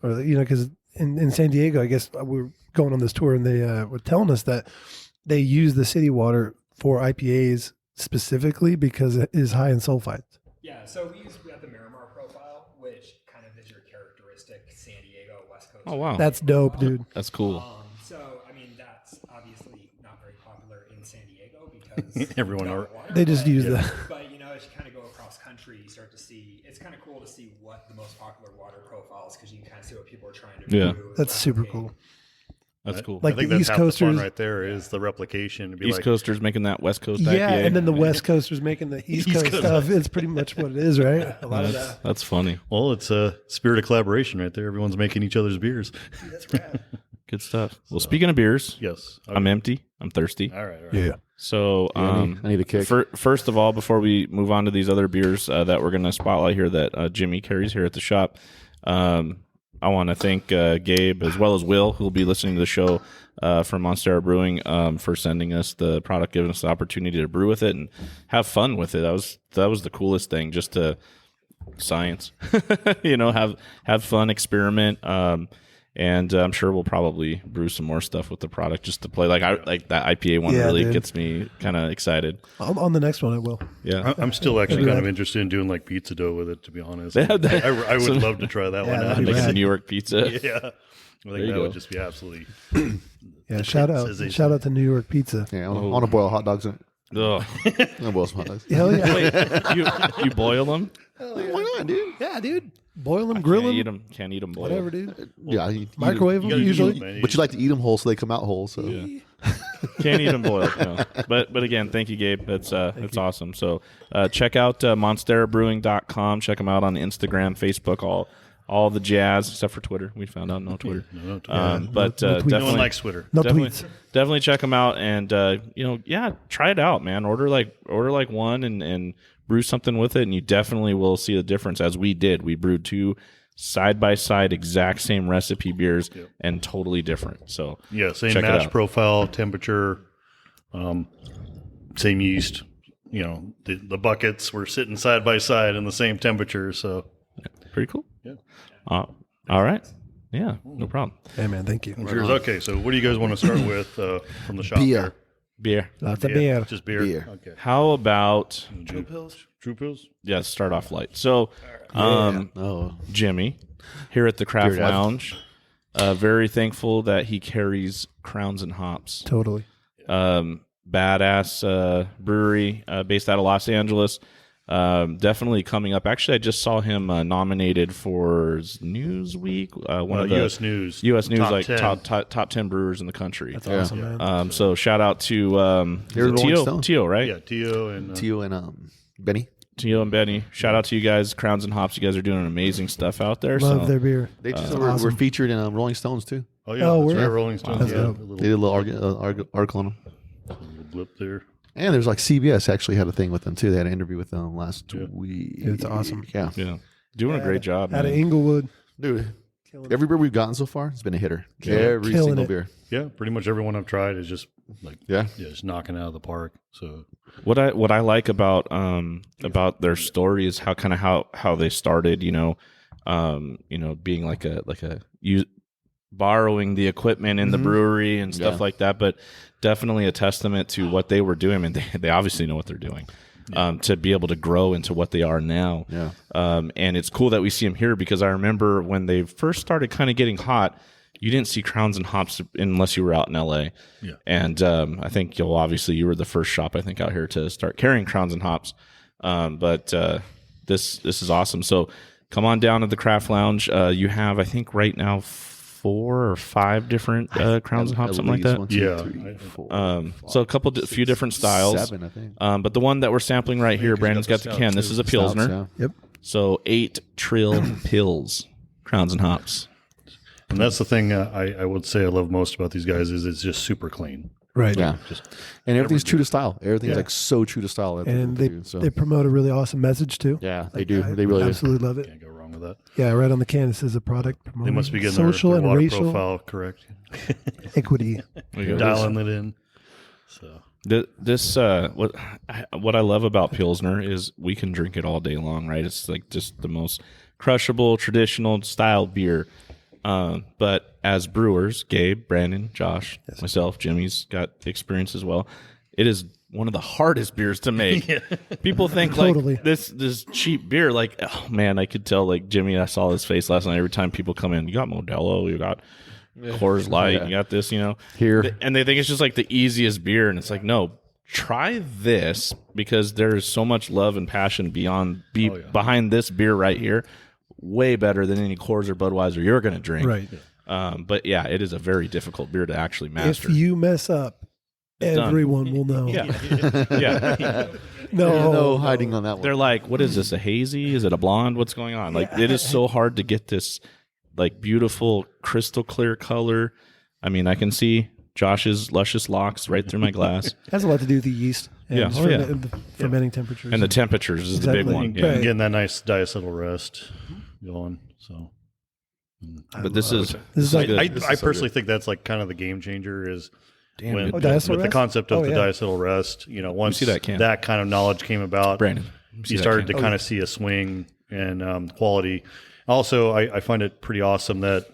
or because in San Diego, I guess we were going on this tour, and they were telling us that they use the city water for IPAs specifically because it is high in sulfites. Yeah, so we have the Miramar profile, which kind of is your characteristic San Diego West Coast. Oh, wow. That's dope, dude. That's cool. So, I mean, that's obviously not very popular in San Diego because Everyone you don't are- have water, They just but- use that. But as you kind of go across country, you start to see, it's kind of cool to see what the most popular water profiles, because you can kind of see what people are trying to brew. Yeah. and That's super replicate. cool. That's cool. Like I think the that's East half the fun Coasters, right there is the replication. To be East like, Coasters making that West Coast yeah, IPA. and then the West Coasters making the East Coast stuff. It's pretty much what it is, right? A lot of that. That's funny. well, it's a spirit of collaboration right there. Everyone's making each other's beers. That's rad. Good stuff. Well, speaking of beers, Yes. I'm empty. I'm thirsty. All right. Yeah. So, I need a kick. First of all, before we move on to these other beers that we're going to spotlight here that Jimmy carries here at the shop, I want to thank Gabe as well as Will, who will be listening to the show from Monstera Brewing, for sending us the product, giving us the opportunity to brew with it and have fun with it. That was the coolest thing, just to science, have fun, experiment. And I'm sure we'll probably brew some more stuff with the product just to play. Like that IPA one really dude. gets me kind of excited. On the next one, I will. Yeah. I'm still actually kind of interested in doing like pizza dough with it, to be honest. Yeah, I would love to try that one that'd out. be Make rad. some New York pizza. Yeah. I think you that go. would just be absolutely. Yeah, shout out to New York Pizza. Yeah, I want to boil hot dogs. Ugh. I want to boil some hot dogs. Hell yeah. Wait, you boil them? Why not, dude? Yeah, dude. Boil them, grill them, Can't eat them boiled. whatever, dude. Yeah, Microwave You them gotta usually. eat them, but you like to eat them whole, so they come out whole. So Can't eat them boiled. No. But again, thank you, Gabe. That's awesome. So check out monsterabrewing.com. Check them out on Instagram, Facebook, all the jazz, except for Twitter. We found out no Twitter. No, But no tweets. no definitely one likes Twitter. No definitely, tweets. definitely check them out, and try it out, man. Order like one and brew something with it, and you definitely will see a difference. As we did, we brewed 2 side by side, exact same recipe beers, and totally different. So Yeah, same check it mash out. profile, temperature, same yeast. The buckets were sitting side by side in the same temperature. So Pretty cool. Yeah. All right. Yeah, no problem. Hey, man, thank you. cheers. Okay, so what do you guys want to start with from the shop? Beer. Beer. Lots of here? beer. Just beer. Beer. Okay. How about True pills. start off light. So, Oh, Jimmy here at the Craft BeerDad. Lounge, very thankful that he carries Crowns and Hops. Totally. Badass brewery based out of Los Angeles. Definitely coming up. Actually, I just saw him nominated for Newsweek, one of the U.S. News. U.S. News, Top like 10. top 10 brewers in the country. That's awesome, man. So shout out to They're Rolling Stone. Tio, right? Yeah, Tio and Tio and Benny. Tio and Benny. Shout out to you guys, Crowns and Hops. You guys are doing amazing stuff out there. Love so their beer. They just awesome. were featured in Rolling Stones too. oh yeah, Oh, that's we're- right, Rolling Stones. That's Yeah, dope. a They did a little little article on them. blip there. And there's like CBS actually had a thing with them too. They had an interview with them last week. It's awesome. Yeah, yeah, doing a great job. Out of man. Inglewood. dude. Killing Every beer we've gotten so far has been a hitter. Yeah. Every Killing single it. beer. Yeah, pretty much everyone I've tried is just like Yeah. just knocking it out of the park. So What I like about their story is how they started. Being like a borrowing the equipment in the brewery and stuff Yeah. like that, but definitely a testament to what they were doing, and they obviously know what they're doing. To be able to grow into what they are now. Yeah. And it's cool that we see them here, because I remember when they first started kind of getting hot, you didn't see Crowns and Hops unless you were out in LA. Yeah. And I think you were the first shop I think out here to start carrying Crowns and Hops. But this is awesome. So come on down to the Craft Lounge. You have, I think right now, 4 or 5 different Crowns and Hops, something like that. 1, 2, Yeah. 3, 4, So a few different styles. 7, I think. But the one that we're sampling right here, Brandon's got the can. This is a Pilsner. Stouts, Yep. So 8 trill pills, Crowns and Hops. and that's the thing I would say I love most about these guys is it's just super clean. Right. Yeah. Just And everything's true to style. Everything's Yeah. like so true to style. that And do, so. they promote a really awesome message too. Yeah, they Like, do. I They really do. absolutely love it. can't go wrong with that. Yeah, right on the can it says a product promoting They must be getting social their and water racial profile correct. equity. Dialing it in. So This what I love about Pilsner is we can drink it all day long, right? It's like just the most crushable, traditional style beer. But as brewers, Gabe, Brandon, Josh, myself, Jimmy's got experience as well. It is one of the hardest beers to make. People think Totally. like this cheap beer, like, oh man, I could tell, like Jimmy, I saw his face last night. Every time people come in, you got Modelo, you got Coors Light, Yeah. you got this, Here. and they think it's just like the easiest beer, and it's like, no, try this because there is so much love and passion behind this beer right here. Way better than any Coors or Budweiser you're going to drink. Right. But yeah, it is a very difficult beer to actually master. If you mess up, everyone will know. Yeah. Yeah. No hiding on that one. They're like, what is this, a hazy? Is it a blonde? What's going on? Like, it is so hard to get this like beautiful crystal clear color. I mean, I can see Josh's luscious locks right through my glass. Has a lot to do with the yeast. And Yeah. fermenting temperatures. And the temperatures is the big Exactly. one. Yeah. Right. Getting that nice diacetyl rest going. So, But this is like- good. I This is so personally good. think that's like kind of the game changer is Damn, when, good. diacetyl with the rest? concept of Oh, the yeah. diacetyl rest. You know, once see that can. that kind of knowledge came about, Brandon. let me see you that started can. to kind of see a swing in quality. Also, I find it pretty awesome that,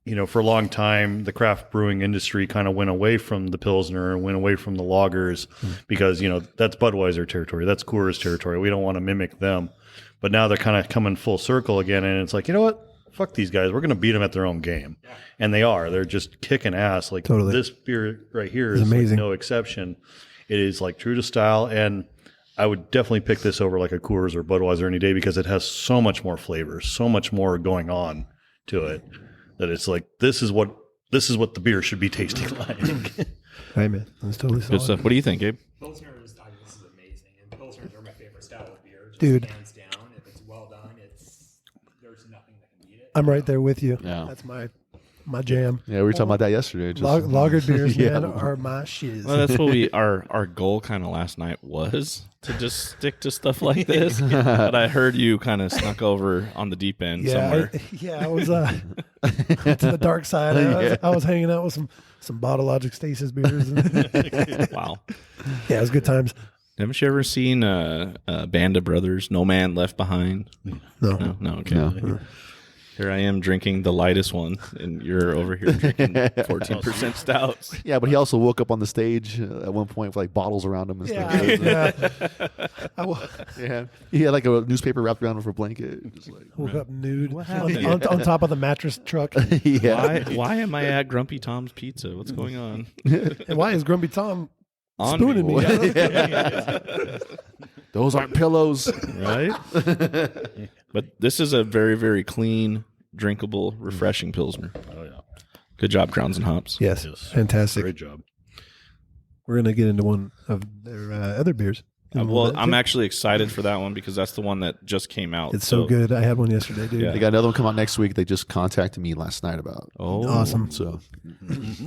you know, for a long time, the craft brewing industry kind of went away from the Pilsner and went away from the lagers because, you know, that's Budweiser territory. That's Coors territory. We don't want to mimic them. But now they're kind of coming full circle again. And it's like, you know what? Fuck these guys. We're going to beat them at their own game. Yeah. And they are. They're just kicking ass. Like Totally. this beer right here It's is like amazing. no exception. It is like true to style. And I would definitely pick this over like a Coors or Budweiser any day because it has so much more flavor, so much more going on to it that it's like this is what the beer should be tasting like. Hey, man. That's totally solid. Good stuff. What do you think, Gabe? Pilsners, this is amazing. And Pilsners are my favorite style of beer. Just Dude. hands down. If it's well done, there's nothing that can beat it. I'm right there with you. Yeah. That's my jam. Yeah, we were talking about that yesterday. Just, Lagered beers, Yeah. man, are my shiz. Well, that's what our goal kind of last night was to just stick to stuff like this. But I heard you kind of snuck over on the deep end somewhere. I was to the dark side. I was hanging out with some Bottle Logic Stasis beers. Wow. Yeah, it was good times. Haven't you ever seen Band of Brothers, No Man Left Behind? No. No, okay. No. Here I am drinking the lightest one, and you're over here drinking 14% stouts. Yeah, but he also woke up on the stage at one point with like bottles around him and stuff. Yeah. Yeah. He had like a newspaper wrapped around him for a blanket. Just like, Woke up nude happened? on top of the mattress truck. yeah. Why am I at Grumpy Tom's Pizza? What's going on? And why is Grumpy Tom On spooning me? Those aren't pillows. Right? But this is a very, very clean, drinkable, refreshing Pilsner. Oh, yeah. Good job, Crowns and Hops. Yes, Yes. fantastic. Great job. We're gonna get into one of their other beers. in a little Well, bit, I'm too. actually excited for that one because that's the one that just came out. It's so good. I had one yesterday, dude. Yeah. They got another one come out next week. They just contacted me last night about. Oh, Awesome. So,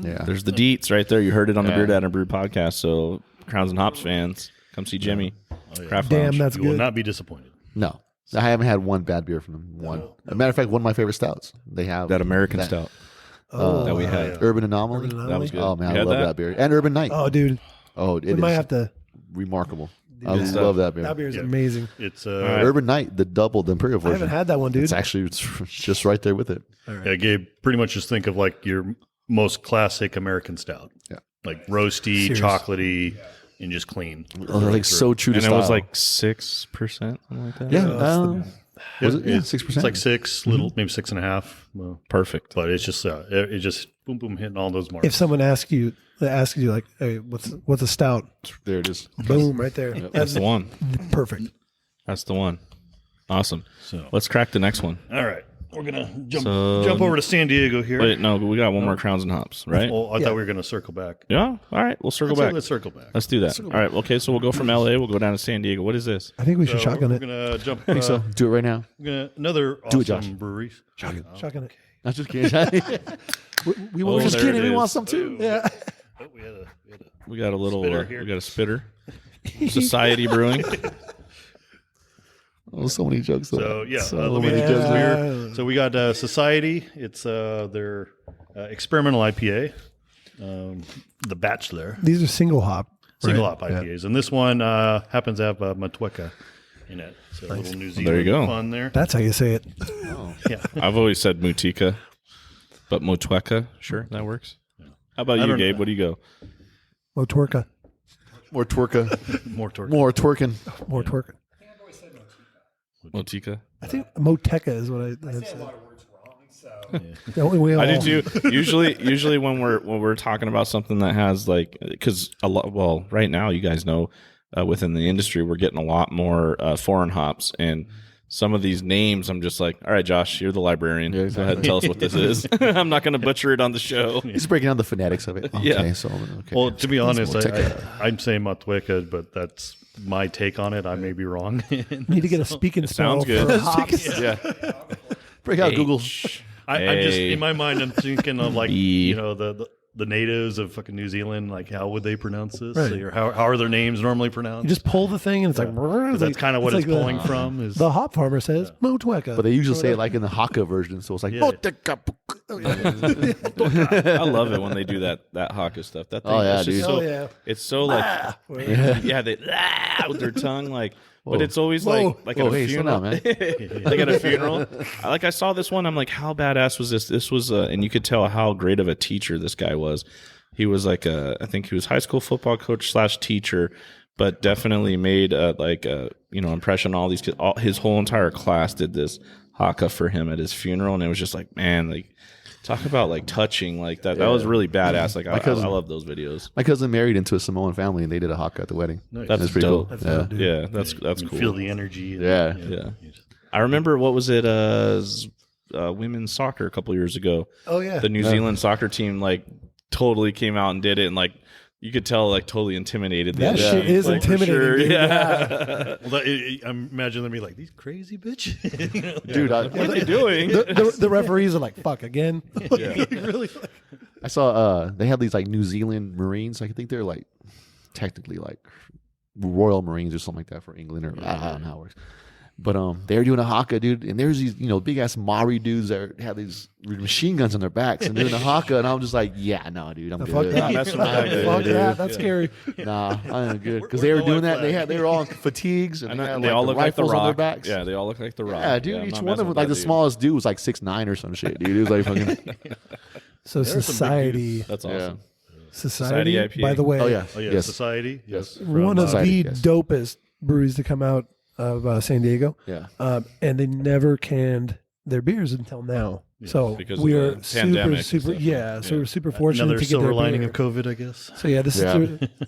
yeah. There's the deets right there. You heard it on the Yeah. BeerDad and Brewed podcast. So, Crowns and Hops fans, come see Jimmy. Oh, yeah. Craft Damn, Lounge. that's You will good. not be disappointed. No. I haven't had one bad beer from them. One. As a matter of fact, one of my favorite stouts. They have That American that, stout Oh, that we had. yeah. Urban Anomaly. Urban That was good. Oh man, You I had love that? beer. And Urban Night. Oh, dude, Oh, it we is might have to. remarkable. I Good love stuff. that beer. That beer is Yeah. amazing. It's right. Urban Night, the double, the Imperial I version. haven't had that one, dude. It's actually it's just right there with it. Yeah, Gabe, pretty much just think of like your most classic American stout. Yeah. Like roasty, Serious. chocolatey, and just clean. Oh, they're like so true to And it style. was like 6%, something like that. yeah, was it? Yeah, It's 6%. It's like 6, little maybe 6.5. Well, Perfect. but it's just it just boom boom hitting all those marks. If someone asks you like, "Hey, what's a stout?" There it is. Boom, right there. That's the one. Perfect. That's the one. Awesome. So Let's crack the next one. all right, we're gonna jump So- over to San Diego here. Wait, no, but we got one more Crowns and Hops, right? Oh, I Yeah. thought we were gonna circle back. Yeah. All right. We'll circle back. Let's circle back. Let's do that. All right. Okay. So we'll go from LA. We'll go down to San Diego. What is this? I think we should So shotgun we're it. gonna jump. I think so. Do it right now. Another Do it, awesome Josh. brewery. Shotgun it. I'm just kidding. We Oh, were just there kidding. it We is. want some too. yeah. Oh, we had a We got a little. Spitter here. We got a spitter. Society Brewing. Oh, so many jokes. So yeah, so let me many Yeah. jokes. here. So we got Society. It's their experimental IPA, the Bachelor These are single hop. single right? hop IPAs, and this one happens to have Motueka in it. So a little New Zealand There you go. fun there. That's how you say it. Yeah, I've always said Mutika, but Motueka, sure, that works. How about I you, don't Gabe? know. What do you go? Motorka. More twerka. more torque. More twerking. More twerk. Motika. I think Moteca is what I had said. A lot of words wrong, So Don't we all? I do too. Usually when we're talking about something that has like, because a lot. Well, right now you guys know within the industry we're getting a lot more foreign hops, and some of these names I'm just like, all right, Josh, you're the librarian. Yeah, exactly. Go ahead and tell us what this is. I'm not going to butcher it on the show. He's breaking down the phonetics of it. Okay, Yeah. So, okay. Well, to be honest, We'll take I'm saying Matwika, but that's my take on it. I may be wrong. Need to get a speaking spell sounds good. for hops. Yeah. break out Google. I'm just Hey. in my mind. I'm thinking of like E. the natives of fucking New Zealand. Like, how would they pronounce this? Right. Or how are their names normally pronounced? You just pull the thing and it's like. Because that's kind of what it's pulling from. Is The hop farmer says Motweka. But they usually say it like in the Hakka version, so it's like. Yeah. "Moteka." I love it when they do that Hakka stuff. That thing, Oh, yeah, it's just dude. so, Oh, yeah. it's so like yeah, they with their tongue like. But it's always Whoa. like Whoa, at a hey, slow funeral. down, man. Like at a funeral. I saw this one. I'm like, how badass was this? This was, and you could tell how great of a teacher this guy was. He was like I think he was high school football coach / teacher, but definitely made impression on all these kids. His whole entire class did this haka for him at his funeral, and it was just like, man, like talk about like touching like that. That was really badass. Like I love those videos. My cousin married into a Samoan family, and they did a Hakka at the wedding. Nice. That's That's pretty dope. cool. That's Yeah. dope, dude. Yeah, that's You cool. feel the energy. Yeah. Yeah. I remember what was it? Women's soccer a couple years ago. Oh yeah. The New Zealand soccer team like totally came out and did it, and like you could tell like totally intimidated. That other shit team, is like, for intimidating, sure. dude. Yeah, Well, I imagine them be like, these crazy bitch. Dude, what are they doing? The referees are like, fuck again. Really? I saw they had these like New Zealand Marines. I think they're like technically like Royal Marines or something like that for England, or I don't know how it works. But they were doing a Hakka, dude, and there's these big ass Maori dudes that have these machine guns on their backs and doing a Hakka, and I'm just like, yeah, no, dude, I'm Fuck good. that. Messing with that, Fuck dude. that. That's scary. Nah, I'm good because they were doing that. They were all in fatigues and they had they like, all the look like the rifles on their Rock. backs. Yeah, they all look like the Rock. Yeah, dude, I'm each not one of messing them, with like that the dude. smallest dude was like 6'9" or some shit, dude. It was like fucking. So society, That's awesome. society. IPA. By the way, Oh yeah, Oh yeah, yes, Society. Yes. one of Society, the yes. dopest breweries to come out of San Diego. yeah. And they never canned their beers until now. So Because we of are the pandemic and super, stuff. yeah. So we're super fortunate Another to get silver their lining beer. of COVID, I guess. So yeah, this Yeah.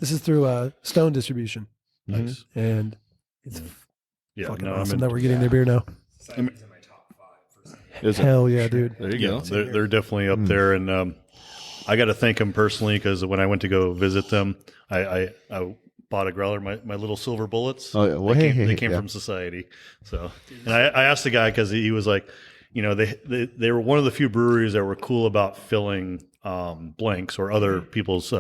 is through Stone Distribution, Nice. and it's Yeah. fucking No, awesome that we're getting their beer now. Society's in my top 5 for Is it? Hell yeah, dude. There you Yeah, go. they're definitely up there, and I got to thank them personally because when I went to go visit them, I bought a growler, my little silver bullets. Oh, yeah. Well, they came yeah. from Society. So, and I asked the guy because he was like, they were one of the few breweries that were cool about filling blanks or other people's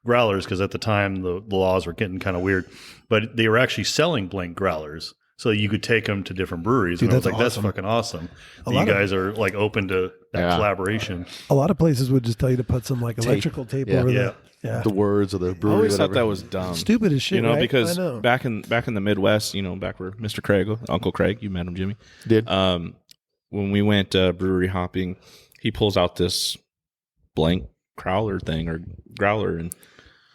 growlers because at the time the laws were getting kind of weird, but they were actually selling blank growlers. So you could take them to different breweries. Dude, and I was that's like, that's awesome. fucking awesome. A You lot of- guys are like open to that Yeah. collaboration. A lot of places would just tell you to put some like electrical tape Yeah. over Yeah. Yeah. The words of the I brewery. always thought whatever. that was dumb. Stupid as shit, You know, right? because I know. back in the Midwest, back where Mr. Craig, Uncle Craig, you met him, Jimmy. did. When we went brewery hopping, he pulls out this blank growler thing or growler, and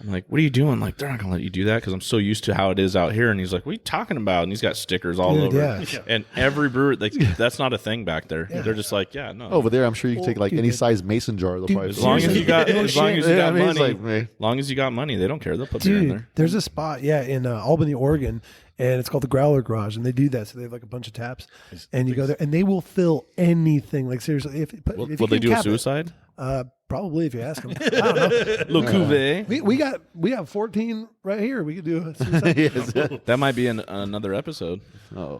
I'm like, "What are you doing?" Like, they're not gonna let you do that because I'm so used to how it is out here. And he's like, "What are you talking about?" And he's got stickers all Dude, over. yeah. And every brewer, like, that's not a thing back there. They're just like, "Yeah, no." Over there, I'm sure you can take like dude, any dude. size mason jar. They'll Dude, probably as long as you got, No as long as you shit. got I mean, money, it's like, man. long as you got money, they don't care. They'll put beer in Dude, there. there's a spot, in Albany, Oregon, and it's called the Growler Garage, and they do that. So they have like a bunch of taps, and you go there, and they will fill anything. Like seriously, if Will you they can do a cap it, suicide? probably if you ask them. I don't know. Le Cuvée. We have 14 right here. We could do a suicide. Yes. That might be another episode. Oh.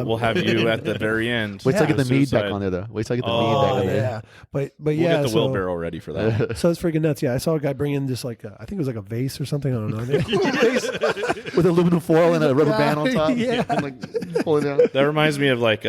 We'll have you at the very end. Wait till I get do the mead back suicide. on there, though. Wait till I get the Oh, mead back Oh on there. yeah, but We'll yeah, get the so, wheelbarrow ready for that. so it's freaking nuts. Yeah, I saw a guy bring in just like I think it was like a vase or something. I don't know. With aluminum foil and a rubber band on top. Yeah. And, like, pull it down. That reminds me of like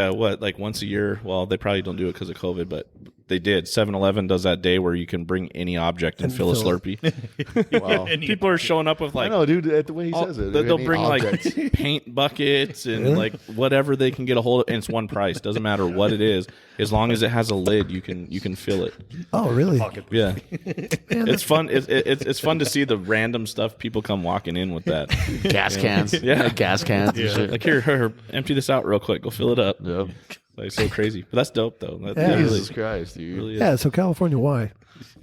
once a year. Well, they probably don't do it because of COVID, but they did. 7-Eleven does that day where you can bring any object and fill a fill it. Slurpee. Wow. People are showing up with I like know, dude. At the way he all- says it, they'll any bring object. like paint buckets and Really? like whatever they can get a hold of, and it's one price. Doesn't matter what it is, as long as it has a lid, you can fill it. Oh really? Yeah, it's fun. It's fun to see the random stuff people come walking in with that. gas cans. Yeah. Gas cans and shit. Like here, empty this out real quick. Go fill it up. Yep. Like so crazy, but that's dope though. That, Yeah. Jesus Christ, dude. really is. Yeah, so California, why?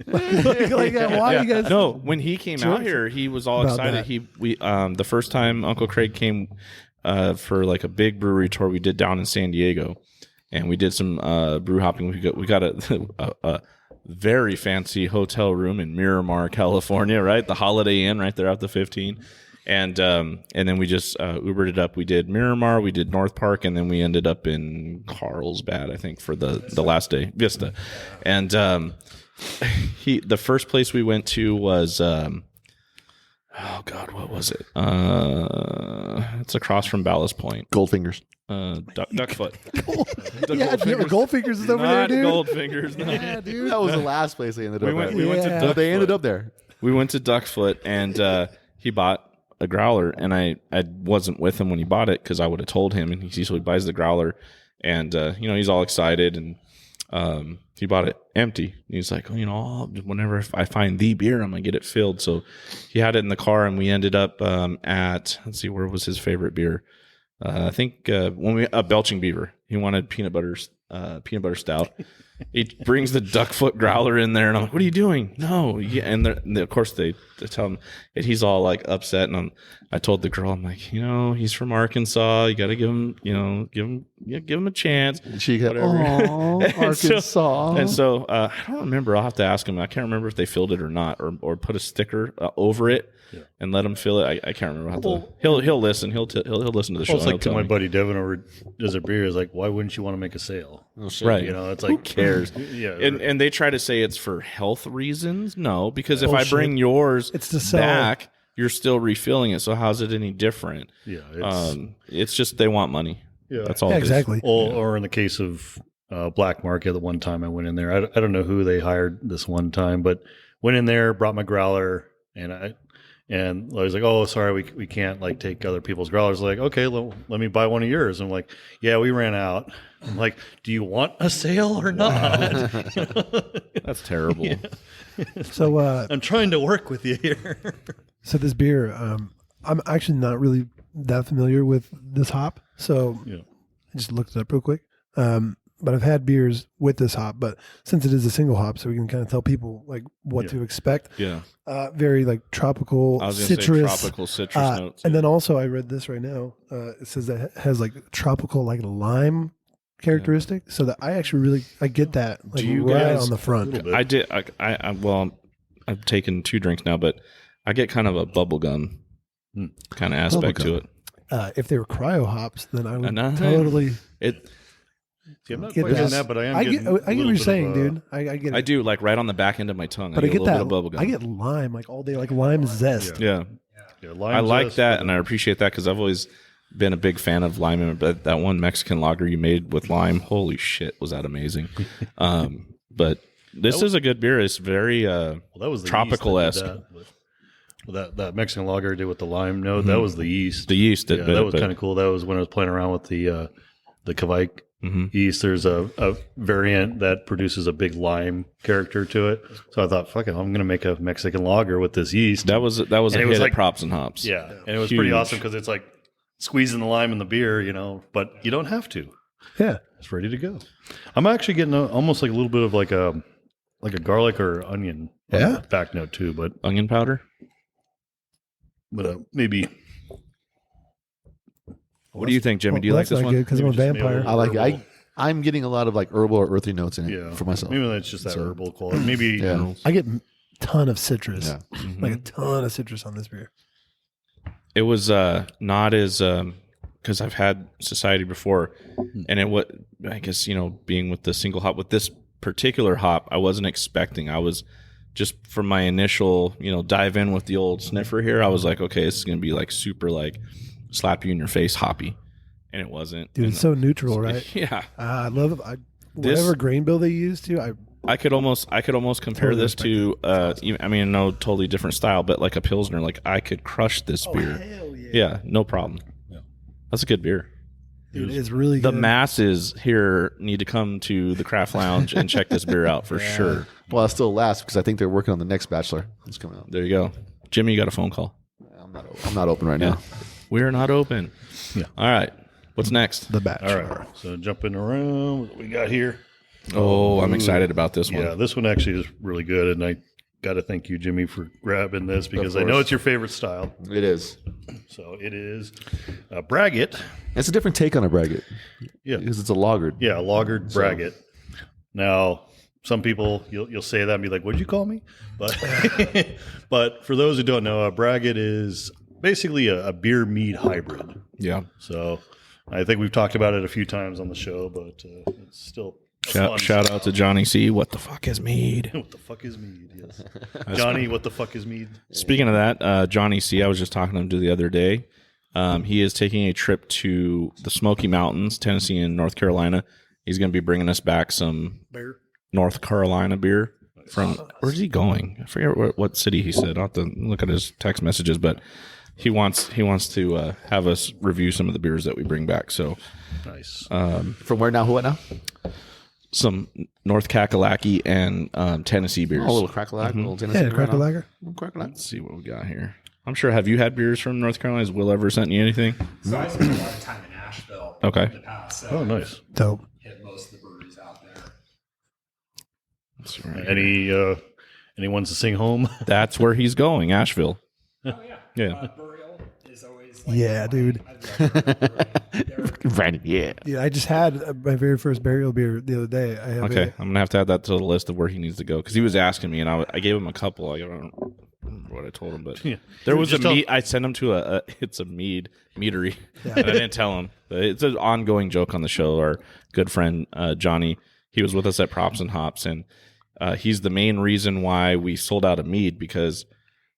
Like, yeah, why you guys? No, when he came out here, he was all About excited. that. We the first time Uncle Craig came for like a big brewery tour we did down in San Diego, and we did some brew hopping. We got a very fancy hotel room in Miramar, California, right? The Holiday Inn right there out the 15. And then we just Ubered it up. We did Miramar, we did North Park, and then we ended up in Carlsbad, I think, for the last day, Vista. And the first place we went to was oh God, what was it? It's across from Ballast Point. Goldfingers. Duckfoot. Yeah, Goldfingers is over there, Not dude. Goldfingers. No. Yeah, dude. That was the last place they ended up. We went at. to Yeah. Duckfoot. They ended up there. We went to Duckfoot, and he bought a growler, and I wasn't with him when he bought it because I would have told him, and he usually buys the growler, and he's all excited, and he bought it empty. And he's like, whenever I find the beer, I'm gonna get it filled. So he had it in the car, and we ended up at, let's see, where was his favorite beer? I think when Belching Beaver. He wanted peanut butter stout. He brings the Duckfoot growler in there, and I'm like, "What are you doing?" No, yeah. And of course they tell him, and he's all like upset. And I told the girl, I'm like, he's from Arkansas. You got to give him a chance. She got, Whatever. oh, And so- Arkansas. And so I don't remember. I'll have to ask him. I can't remember if they filled it or not, or put a sticker over it and let him fill it. I can't remember. He'll listen. He'll listen to the show. Well, it's and like to he'll my tell me. buddy Devin over Desert Beer is like, why wouldn't you want to make a sale? Right. It's Who like cares? Yeah, And they try to say it's for health reasons. No, because if I Bullshit. bring yours It's to sell. back, you're still refilling it. So how's it any different? yeah, It's just they want money. yeah. That's all. Yeah, it is. exactly. Or in the case of Black Market, the one time I went in there, I don't know who they hired this one time, but went in there, brought my growler, and I was like, oh, sorry, we can't like take other people's growlers. Like, okay, let me buy one of yours. I'm like, yeah, we ran out. I'm like, do you want a sale or not? That's terrible. So, I'm trying to work with you here. so this beer, I'm actually not really that familiar with this hop. So Yeah. I just looked it up real quick. But I've had beers with this hop, but since it is a single hop, so we can kind of tell people like what to expect. Yeah. Very like tropical, I was going to say citrus, tropical citrus notes. and then also I read this right now. It says that it has like tropical like lime characteristic, so that I actually I get that like you right guys- on the front. I did. Well, I've taken 2 drinks now, but I get kind of a bubblegum kind of aspect to it. If they were cryo hops, then I would know. totally It. See, I'm not get quite getting that. that, but I am I getting get what a you're little bit saying, of, dude. I get it. I do like right on the back end of my tongue. But I get get a that. little bit of bubblegum. I get lime like all day, like lime zest. Yeah. Yeah, lime I like zest, that, but- and I appreciate that because I've always been a big fan of lime. But that one Mexican lager you made with lime, holy shit, was that amazing! But this is a good beer. It's very Well, that was the tropical-esque. yeast that did that, but that Mexican lager I did with the lime note. That was the yeast. the yeast. Yeah, that was kind of cool. That was when I was playing around with the Kvike yeast. There's a variant that produces a big lime character to it. So I thought, fuck it, I'm going to make a Mexican lager with this yeast. That was a And it hit was at like- Props and Hops. Yeah, and it was pretty Huge. awesome because it's like squeezing the lime in the beer, but you don't have to. Yeah. It's ready to go. I'm actually getting almost like a little bit of like a garlic or onion back note too, but Onion powder. maybe. What do you think, Jimmy? Do you Well, like this that's not one? good because I'm a Maybe just vampire. maybe I like it. herbal. I'm getting a lot of like herbal or earthy notes in it Yeah, for myself. Maybe that's just that So- herbal quality. Maybe Yeah. I get a ton of citrus, Yeah. like a ton of citrus on this beer. It was not as because I've had Society before, and I guess being with the single hop with this particular hop, I wasn't expecting. I was just from my initial dive in with the old sniffer here. I was like, okay, this is gonna be like super like slap you in your face hoppy, and it wasn't. Dude, And- it's so neutral, right? Yeah, I love it. This- Whatever grain bill they use too. I could almost compare Totally this to no totally different style, but like a Pilsner. Like I could crush this beer. Hell yeah. Yeah, no problem. That's a good beer. Dude, it's really The good. masses here need to come to the Craft Lounge and check this beer out for sure. Well, I still last because I think they're working on the next Bachelor. It's coming out. There you go. Jimmy, you got a phone call. I'm not open right now. We're not open. Yeah. All right. What's next? The batch. All right. So jumping around, what we got here? Oh, I'm excited about this one. Yeah, this one actually is really good, and I got to thank you, Jimmy, for grabbing this because I know course. it's your favorite style. It is. So it is a braggot. It's a different take on a braggot. Yeah. Because it's a lagered. Yeah, a lagered braggot. Now, some people you'll say that and be like, "What'd you call me?" But but for those who don't know, a braggot is basically a beer mead hybrid. Yeah. So I think we've talked about it a few times on the show, but it's still a fun Shout style. out to Johnny C. What the fuck is mead? What the fuck is mead? Yes. Johnny, what the fuck is mead? Speaking of that, Johnny C. I was just talking to him the other day. He is taking a trip to the Smoky Mountains, Tennessee and North Carolina. He's going to be bringing us back some Beer. North Carolina beer from. Where's he going? I forget what city he said. I'll have to look at his text messages, but he wants to have us review some of the beers that we bring back. So Nice. From where now? What now? some North Kakalaki and Tennessee beers. Oh, a little crackalack, little Tennessee. Yeah, Cracker Lager. Crackalack. Let's see what we got here. I'm sure. Have you had beers from North Carolina? Has Will ever sent you anything? So I spent a lot of time in Nashville Okay. in the past. So Oh, nice. Dope. hit most of the breweries out there. Let's see right here. Any ones to sing home? That's where he's going, Asheville. Oh yeah. Yeah. Burial is always like Yeah, dude. I love Burial. Brandon, yeah. Yeah, I just had my very first burial beer the other day. I have Okay, I'm gonna have to add that to the list of where he needs to go because he was asking me, and I gave him a couple. I don't remember what I told him, but Yeah. there was a Just tell- mead. I sent him to it's a meadery. And I didn't tell him. It's an ongoing joke on the show. Our good friend Johnny, he was with us at Props and Hops, and he's the main reason why we sold out of mead because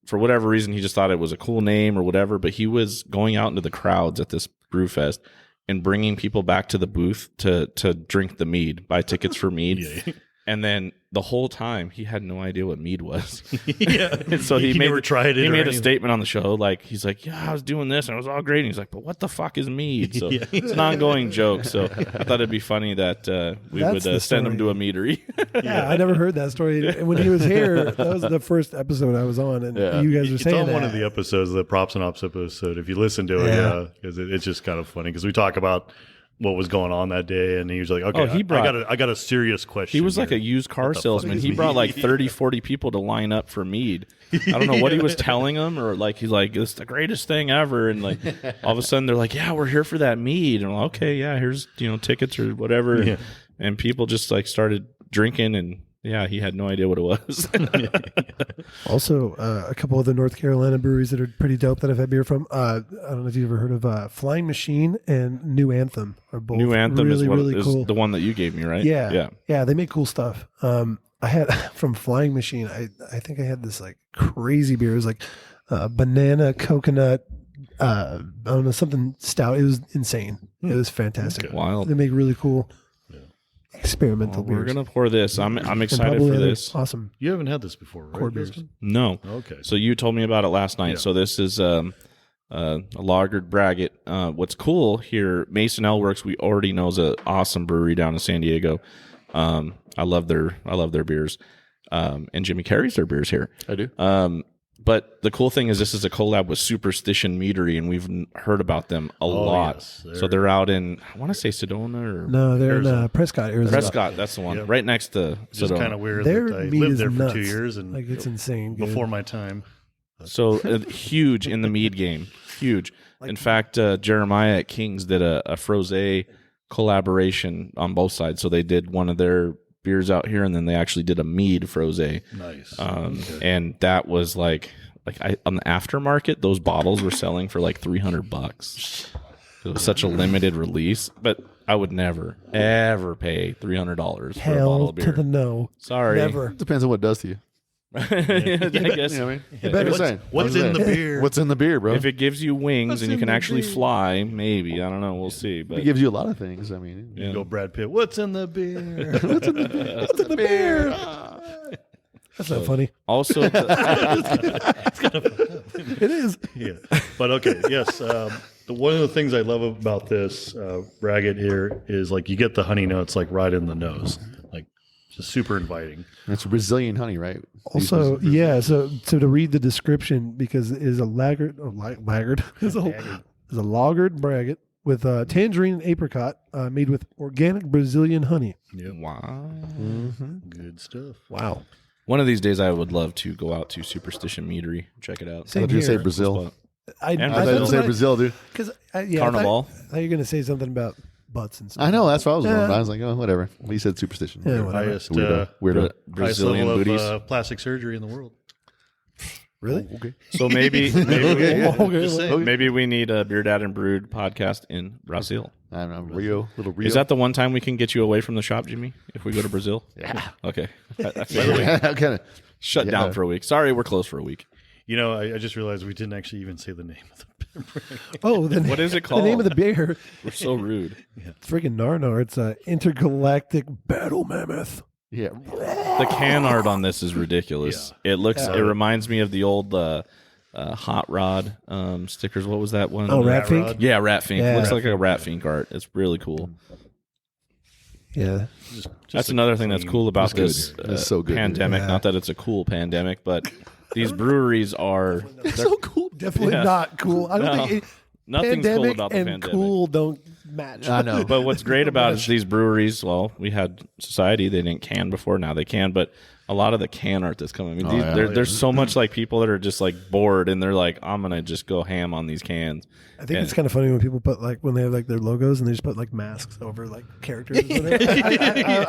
for whatever reason he just thought it was a cool name or whatever. But he was going out into the crowds at this brew fest and bringing people back to the booth to drink the mead, buy tickets for mead. Yeah. And then the whole time he had no idea what mead was. Yeah. And so he never tried it. He or made a anything. statement on the show, like he's like, "Yeah, I was doing this and it was all great." And he's like, "But what the fuck is mead?" So Yeah. it's an ongoing joke. So I thought it'd be funny that we That's would the send him to story. a meadery. Yeah, I never heard that story. And when he was here, that was the first episode I was on, and Yeah. you guys were It's saying on that. one of the episodes, the Props and Ops episode. If you listen to it, Yeah. because it's just kind of funny because we talk about what was going on that day, and he was like, "Okay, Oh, he brought- I got a serious question." He was like here. a used car What the fuck salesman. is He mead? brought like 30, 40 people to line up for mead. I don't know what he was telling them, or like he's like, "It's the greatest thing ever," and like all of a sudden they're like, "Yeah, we're here for that mead," and I'm like, "Okay, yeah, here's tickets or whatever," Yeah. and people just like started drinking, and yeah, he had no idea what it was. Also, a couple of the North Carolina breweries that are pretty dope that I've had beer from. I don't know if you've ever heard of Flying Machine and New Anthem are both New Anthem really, is what really is cool. the one that you gave me, right? Yeah, yeah. They make cool stuff. I had from Flying Machine. I think I had this like crazy beer. It was like banana coconut. I don't know, something stout. It was insane. It was fantastic. Wild. They make really cool experimental Well, we're beers. gonna pour this. I'm And excited probably for other this. Awesome You haven't had this before, right? core beers. Justin? No. Okay. So you told me about it last night. Yeah. So this is a lagered braggot. What's cool here, Mason AleWorks, we already know is an awesome brewery down in San Diego. I love their beers. And Jimmy carries their beers here. I do. But the cool thing is this is a collab with Superstition Meadery, and we've heard about them a lot. yes. So they're out in, I want to say Sedona or No, they're in Arizona. Prescott, Arizona. Prescott. That's the one, Yep. right next to It's just Sedona. kind of weird Their that I meat lived is there for nuts. 2 years and Like it's insane. Good. before my time. So huge in the mead game, huge. In fact, Jeremiah at King's did a Frosé collaboration on both sides. So they did one of their beers out here, and then they actually did a mead Frosé. Nice. And that was like on the aftermarket, those bottles were selling for like $300. It was such a limited release, but I would never ever pay $300 for a bottle Hell of to beer. the no. Sorry, Never. Depends on what it does to you. I guess You know what I mean? better- I'm just saying. What's I'm just in the saying. beer? What's in the beer, bro? if it gives you wings What's and you in can the actually beer? fly, maybe I don't know. We'll see. But It gives you a lot of things. I mean, yeah. Go Brad Pitt. What's in the beer? What's in the beer? That's not funny. Also, It is. Yeah. But okay, yes. One of the things I love about this braggot here is like you get the honey notes like right in the nose, like just super inviting. it's Brazilian honey, right? Also, yeah. So to read the description, because it is a laggard or laggard is a lagered braggot with tangerine and apricot, made with organic Brazilian honey. Yep. Wow. Good stuff. Wow. One of these days, I would love to go out to Superstition Meadery. Check it out. Same I was going to say here. Brazil. I And I was going to say Brazil, dude. Because Carnival. I thought you were going to say something about butts and stuff. I know. That's what I was going. Yeah. I was like, oh, whatever. He said superstition. Yeah, whatever. Highest, Weirdo. Weirdo. highest Brazilian level booties. of plastic surgery in the world. Really? Okay. So maybe Just saying. maybe we need a BeerDad and Brewed podcast in Brazil. I don't know. Rio. Little Rio. Is that the one time we can get you away from the shop, Jimmy? If we go to Brazil? Yeah. Okay. I figured we kind of. shut down for a week. Sorry, we're closed for a week. You know, I just realized we didn't actually even say the name of the brand. Oh, What is it The name of called? the beer. We're so rude. It's freaking Narnar. It's Intergalactic Battle Mammoth. Yeah. The can art on this is ridiculous. It looks. Yeah. It reminds me of the old hot rod stickers. What was that one? Oh, Rat Rat Fink? Rod. Yeah, Rat Fink. Yeah. Looks like a Rat Fink art. It's really cool. Yeah. Just That's a another thing that's clean- cool about It's good. this It's so good, dude. pandemic. Yeah. Not that it's a cool pandemic, but these breweries are So cool. Definitely Yeah. not cool. I don't No. think nothing's pandemic cool about the and pandemic. cool don't match. I know. But what's great about it is these breweries. Well, we had Society; they didn't can before. Now they can, but a lot of the can art that's coming. I mean, there's so much like people that are just like bored, and they're like, "I'm gonna just go ham on these cans." I think And- it's kind of funny when people put like when they have like their logos and they just put like masks over like characters. Or whatever.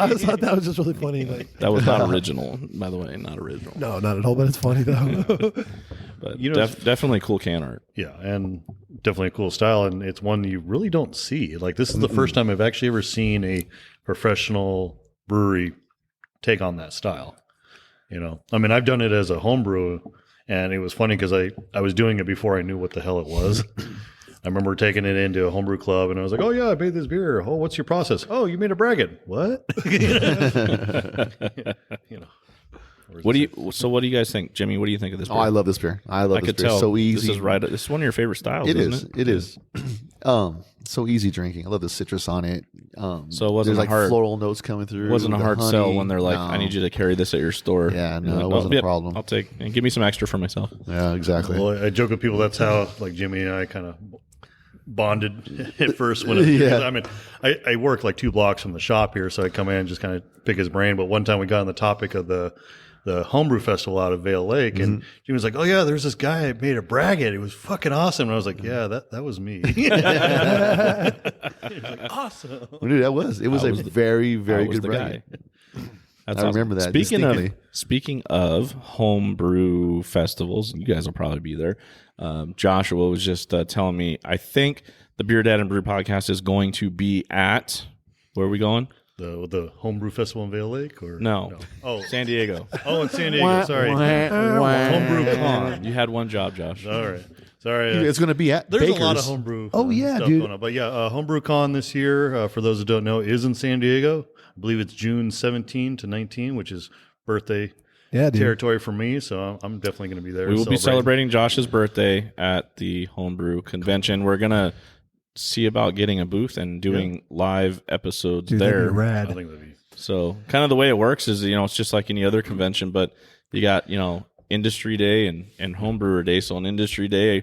I just thought that was just really funny. Like, That was not original, by the way. Not original, no, not at all. But it's funny though. but You know, definitely cool can art. Yeah, and definitely a cool style, and it's one you really don't see. Like this is the first time I've actually ever seen a professional brewery take on that style. You know, I mean, I've done it as a homebrew, and it was funny because I was doing it before I knew what the hell it was. I remember taking it into a homebrew club, and I was like, "Oh yeah, I made this beer. Oh, what's your process? Oh, you made a braggot. What? you know." What do you guys think, Jimmy? What do you think of this beer? Oh, I love this beer. I love I this could beer. tell. So easy. This is right. This is one of your favorite styles. It isn't is. It? It is. So easy drinking. I love the citrus on it. So it wasn't there's a like hard- floral notes coming through. It wasn't a the hard honey. sell when they're like, No. "I need you to carry this at your store." Yeah, no, You're like, it wasn't a yep, problem. I'll take and give me some extra for myself. Yeah, exactly. Well, I joke with people. That's how like Jimmy and I kind of bonded at first. When Yeah. I mean, I work like 2 blocks from the shop here, so I come in and just kind of pick his brain. But one time we got on the topic of the homebrew festival out of Vale Lake, and Jimmy was like, "Oh yeah, there's this guy that made a braggot. It was fucking awesome." And I was like, "Yeah, that was me." He was like, "Awesome." Dude, it was a very, very I was good the braggot. guy. That's I remember that distinctly. Speaking of homebrew festivals, you guys will probably be there. Joshua was just telling me, I think the BeerDad and Brewed podcast is going to be at, where are we going? The homebrew festival in Vale Lake, or No. Oh, San Diego. oh, in San Diego. Sorry, homebrew con. You had one job, Josh. All right, sorry. It's going to be at There's Baker's. a lot of homebrew. Oh, yeah, stuff dude. going on. But yeah, homebrew con this year, for those that don't know, is in San Diego. I believe it's June 17 to 19, which is birthday Yeah, dude. territory for me. So I'm definitely going to be there. We will be celebrating Josh's birthday at the homebrew convention. We're going to see about getting a booth and doing live episodes Dude, that'd there. be I rad. think that'd be. So kind of the way it works is, it's just like any other convention, but you got, industry day and homebrewer day. So on industry day,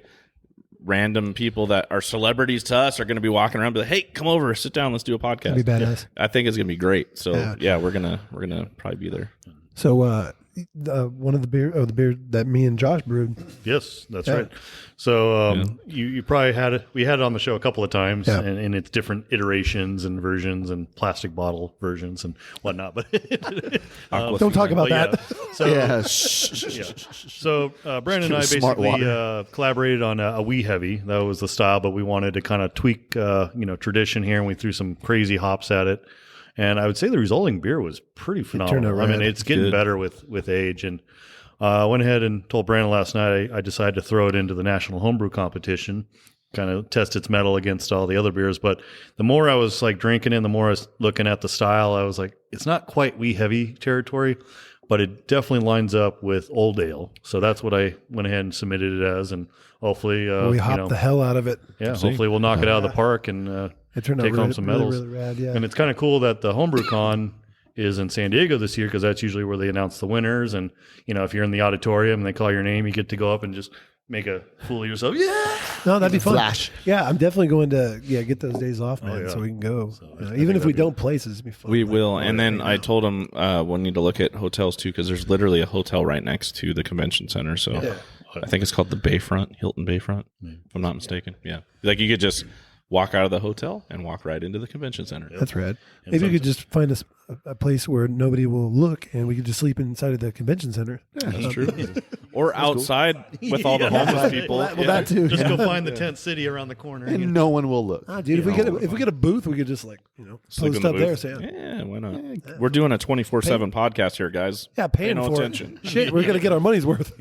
random people that are celebrities to us are going to be walking around and be like, "Hey, come over, sit down, let's do a podcast." That'd be badass. I think it's going to be great. So Yeah. yeah, we're going to probably be there. So one of the beer that me and Josh brewed. Yes, that's Yeah. right. So you probably had it. We had it on the show a couple of times, Yeah. and it's different iterations and versions and plastic bottle versions and whatnot. But Don't talk about but that. yeah. So Yeah. So Brandon and I Smart basically water. collaborated on a wee heavy. That was the style, but we wanted to kind of tweak tradition here, and we threw some crazy hops at it. And I would say the resulting beer was pretty phenomenal. out I mean, rad. it's getting Good. better with age. And I went ahead and told Brandon last night I decided to throw it into the National Homebrew Competition, kind of test its mettle against all the other beers. But the more I was like drinking it, the more I was looking at the style, I was like, it's not quite wee heavy territory, but it definitely lines up with Old Ale. So that's what I went ahead and submitted it as. And hopefully, We hopped the hell out of it. yeah, See. hopefully we'll knock it out of the park and It turned out take really, home some medals. really, really rad. Yeah. And it's kind of cool that the Homebrew Con is in San Diego this year, because that's usually where they announce the winners. And, if you're in the auditorium and they call your name, you get to go up and just make a fool of yourself. Yeah. No, that'd be fun. Flash. Yeah, I'm definitely going to get those days off, man, yeah. so we can go. So You know, I even think if we that'd be- don't places, it'd be fun. We Like, will. And then hang I out. told him we'll need to look at hotels too, because there's literally a hotel right next to the convention center. So I think it's called the Bayfront, Hilton Bayfront, if I'm not mistaken. Yeah. Like you could just walk out of the hotel and walk right into the convention center. That's rad. And Maybe we could sometimes- just find a place where nobody will look, and we could just sleep inside of the convention center. That's true. Or outside with all the homeless people. Well, that too. Just yeah. go find the tent city around the corner. And no one will look. Dude, if we get a booth, we could just Sleep post in the up there. booth. So Yeah, why not? We're doing a 24/7 podcast here, guys. yeah, Pay paying no for attention. it. Shit, we're gonna get our money's worth.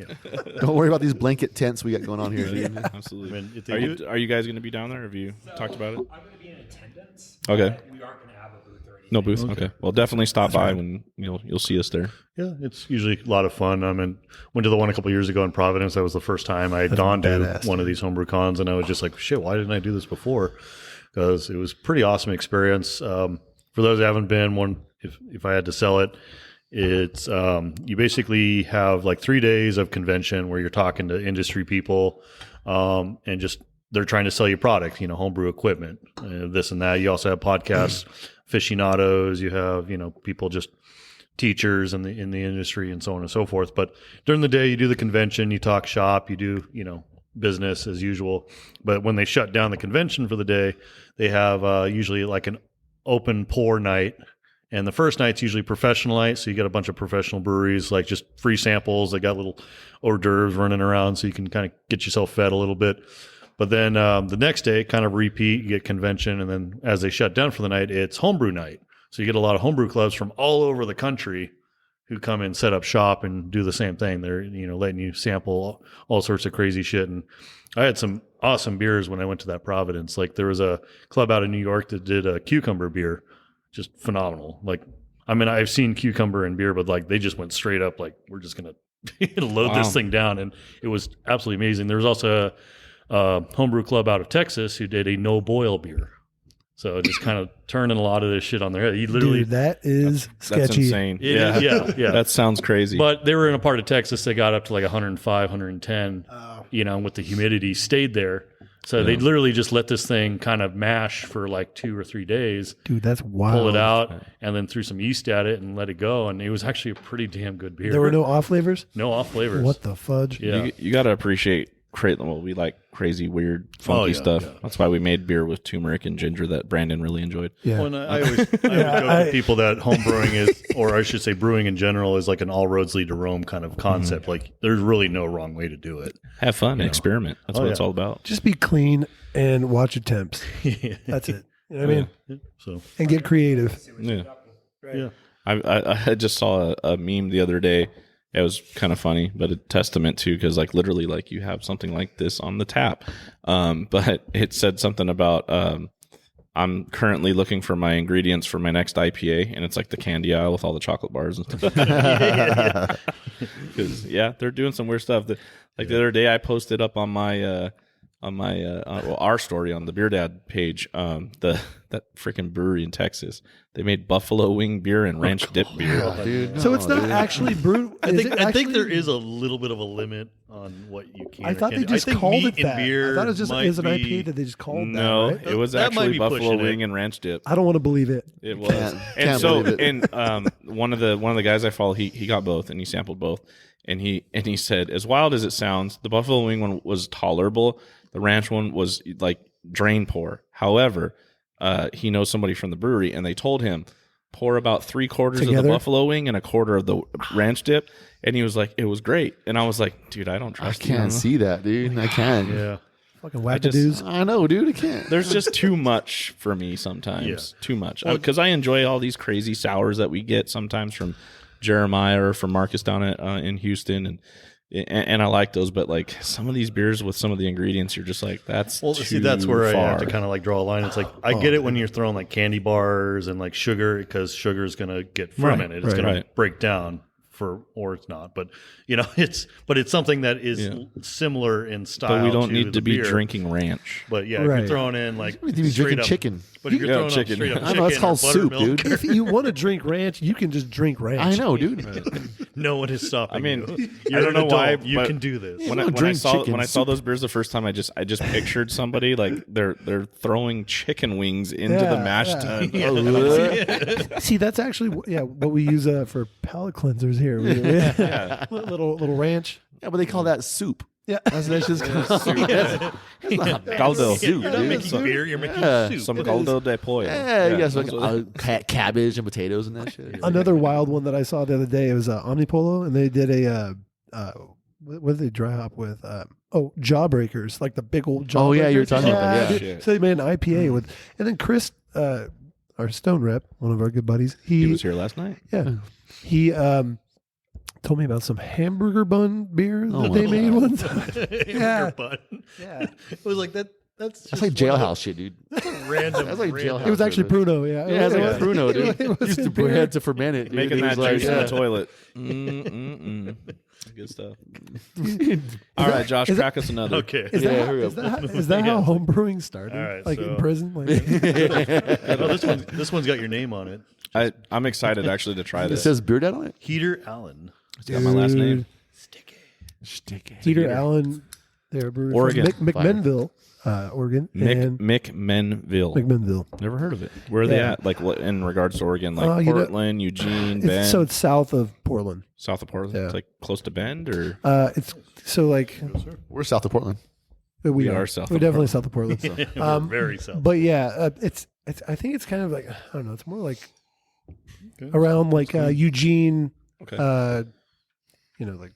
Don't worry about these blanket tents we got going on here. Dude. Absolutely. I mean, if they Are do- you guys going to be down there? Have you talked about it? I'm going to be in attendance. Okay. but we aren't going to have a booth or anything. No booth. Okay. Well, definitely stop by when you'll see us there. Yeah, it's usually a lot of fun. I mean, went to the one a couple years ago in Providence. That was the first time I had gone to badass, one of these homebrew cons, and I was just like, shit, why didn't I do this before? Because it was a pretty awesome experience. For those that haven't been, if I had to sell it, it's you basically have like 3 days of convention where you're talking to industry people, and just they're trying to sell you product, homebrew equipment, this and that. You also have podcasts, aficionados. You have people just teachers in the industry and so on and so forth. But during the day, you do the convention, you talk shop, you do business as usual. But when they shut down the convention for the day, they have usually like an open pour night. And the first night's usually professional night, so you get a bunch of professional breweries, like just free samples. They got little hors d'oeuvres running around, so you can kind of get yourself fed a little bit. But then the next day, kind of repeat, you get convention, and then as they shut down for the night, it's homebrew night. So you get a lot of homebrew clubs from all over the country who come and set up shop and do the same thing. They're letting you sample all sorts of crazy shit. And I had some awesome beers when I went to that Providence. Like there was a club out in New York that did a cucumber beer, just phenomenal. Like, I mean, I've seen cucumber in beer, but like they just went straight up. Like we're just gonna load this thing down, and it was absolutely amazing. There was also a homebrew club out of Texas who did a no boil beer. So just kind of turning a lot of this shit on their head. He literally, Dude, that is sketchy. That's insane. yeah. That sounds crazy. But they were in a part of Texas that got up to like 105, 110, with the humidity, stayed there. So they literally just let this thing kind of mash for like 2 or 3 days, Dude, that's wild. pull it out, and then threw some yeast at it and let it go. And it was actually a pretty damn good beer. There were no off flavors? No off flavors. What the fudge? Yeah. You got to appreciate we like crazy, weird, funky stuff. yeah. That's why we made beer with turmeric and ginger that Brandon really enjoyed. Yeah. Well, and I always joke with people that home brewing is, or I should say brewing in general, is like an all roads lead to Rome kind of concept. Like there's really no wrong way to do it. Have fun, experiment. That's what it's all about. Just be clean and watch your temps. That's it. You know what I mean? So And get creative. Yeah. yeah. I just saw a meme the other day. It was kind of funny, but a testament to, because like literally like you have something like this on the tap. But it said something about I'm currently looking for my ingredients for my next IPA, and it's like the candy aisle with all the chocolate bars and stuff. Because they're doing some weird stuff. The other day I posted up on my our story on the BeerDad page, that freaking brewery in Texas. They made buffalo wing beer and ranch dip beer. Dude, So it's not actually brewed. I think there is a little bit of a limit on what you can. I thought or they can't do. just I think called meat it that. and beer I thought it was just might an be- IPA that they just called No, that, right? it was That might actually be buffalo pushing wing it. and ranch dip. I don't want to believe it. It was, and Can't so believe it. and one of the guys I follow, he got both and he sampled both, and he said, as wild as it sounds, the buffalo wing one was tolerable. The ranch one was like drain pour. However, he knows somebody from the brewery, and they told him pour about 3/4 of the Together? buffalo wing and 1/4 of the ranch dip, and he was like, it was great. And I was like, dude, I don't I trust you. can't see that, dude. I can't. Yeah. Fucking wackadoos. I know, dude. I can't. There's just too much for me sometimes. Too much. Because I enjoy all these crazy sours that we get sometimes from Jeremiah or from Marcus down at in Houston, and I like those. But like some of these beers with some of the ingredients, you're just like, that's Well, too see, that's where far. I have to kind of like draw a line. It's like I get it when you're throwing like candy bars and like sugar, because sugar is going to get fermented. It's going to break down or it's not. But it's something that is similar in style. But we don't to need the to be beer. drinking ranch. But yeah, if Right. you're throwing in like You need to be straight drinking up chicken. But if you're throwing chicken. up straight up I know, it's chicken called or soup, buttermilk, dude. If you want to drink ranch, you can just drink ranch. I know, dude. no one is stopping. I mean, you. I You're don't an know why, adult. You but can do this. When I drink saw chicken when I saw those beers the first time, I just pictured somebody like they're throwing chicken wings into the mash tun. See, that's actually what we use for palate cleansers here. Little ranch. Yeah, but they call that soup. Yeah, That's just It's not Caldo. soup, You're not dude. making beer. You're making soup. Some caldo de pollo. Yeah, you guys like cabbage and potatoes and that shit. Another wild one that I saw the other day. It was Omnipolo, and they did a what did they dry hop with? Jawbreakers, like the big old jawbreakers. Oh, yeah, you were talking about that, yeah. dude. So they made an IPA with, and then Chris, our Stone rep, one of our good buddies, He was here last night. he told me about some hamburger bun beer that they made one time. Your butt. Yeah, It was like that. That's That's like jailhouse shit, dude. random. That's like random. jailhouse. it was actually Pruno. Yeah, Yeah, it's like was- Pruno, dude. it was Used to in beer. had to ferment it, dude. Making He that was like, juice in the toilet. Good stuff. All right, Josh, is that- crack us another. Okay. Is Yeah, that, hurry is up. that, is that how home brewing started? All right, like so- in prison? Like, Oh, this one's got your name on it. I'm excited actually to try It this. says BeerDad on it. Heater Allen. It's got my last name. Sticky. Peter Allen, they're brewed Oregon. from McMinnville, Oregon, and McMinnville. McMinnville. Never heard of it. Where are they Yeah. at? Like what in regards to Oregon? Like you know- Portland, Eugene, Bend. So it's south of Portland. South of Portland. Yeah. It's like close to Bend, or It's so like We're south of Portland. we are are south We're of definitely south of Portland. We're very south. But yeah, it's I think it's kind of like I don't know. It's more like around like Eugene. Okay. Like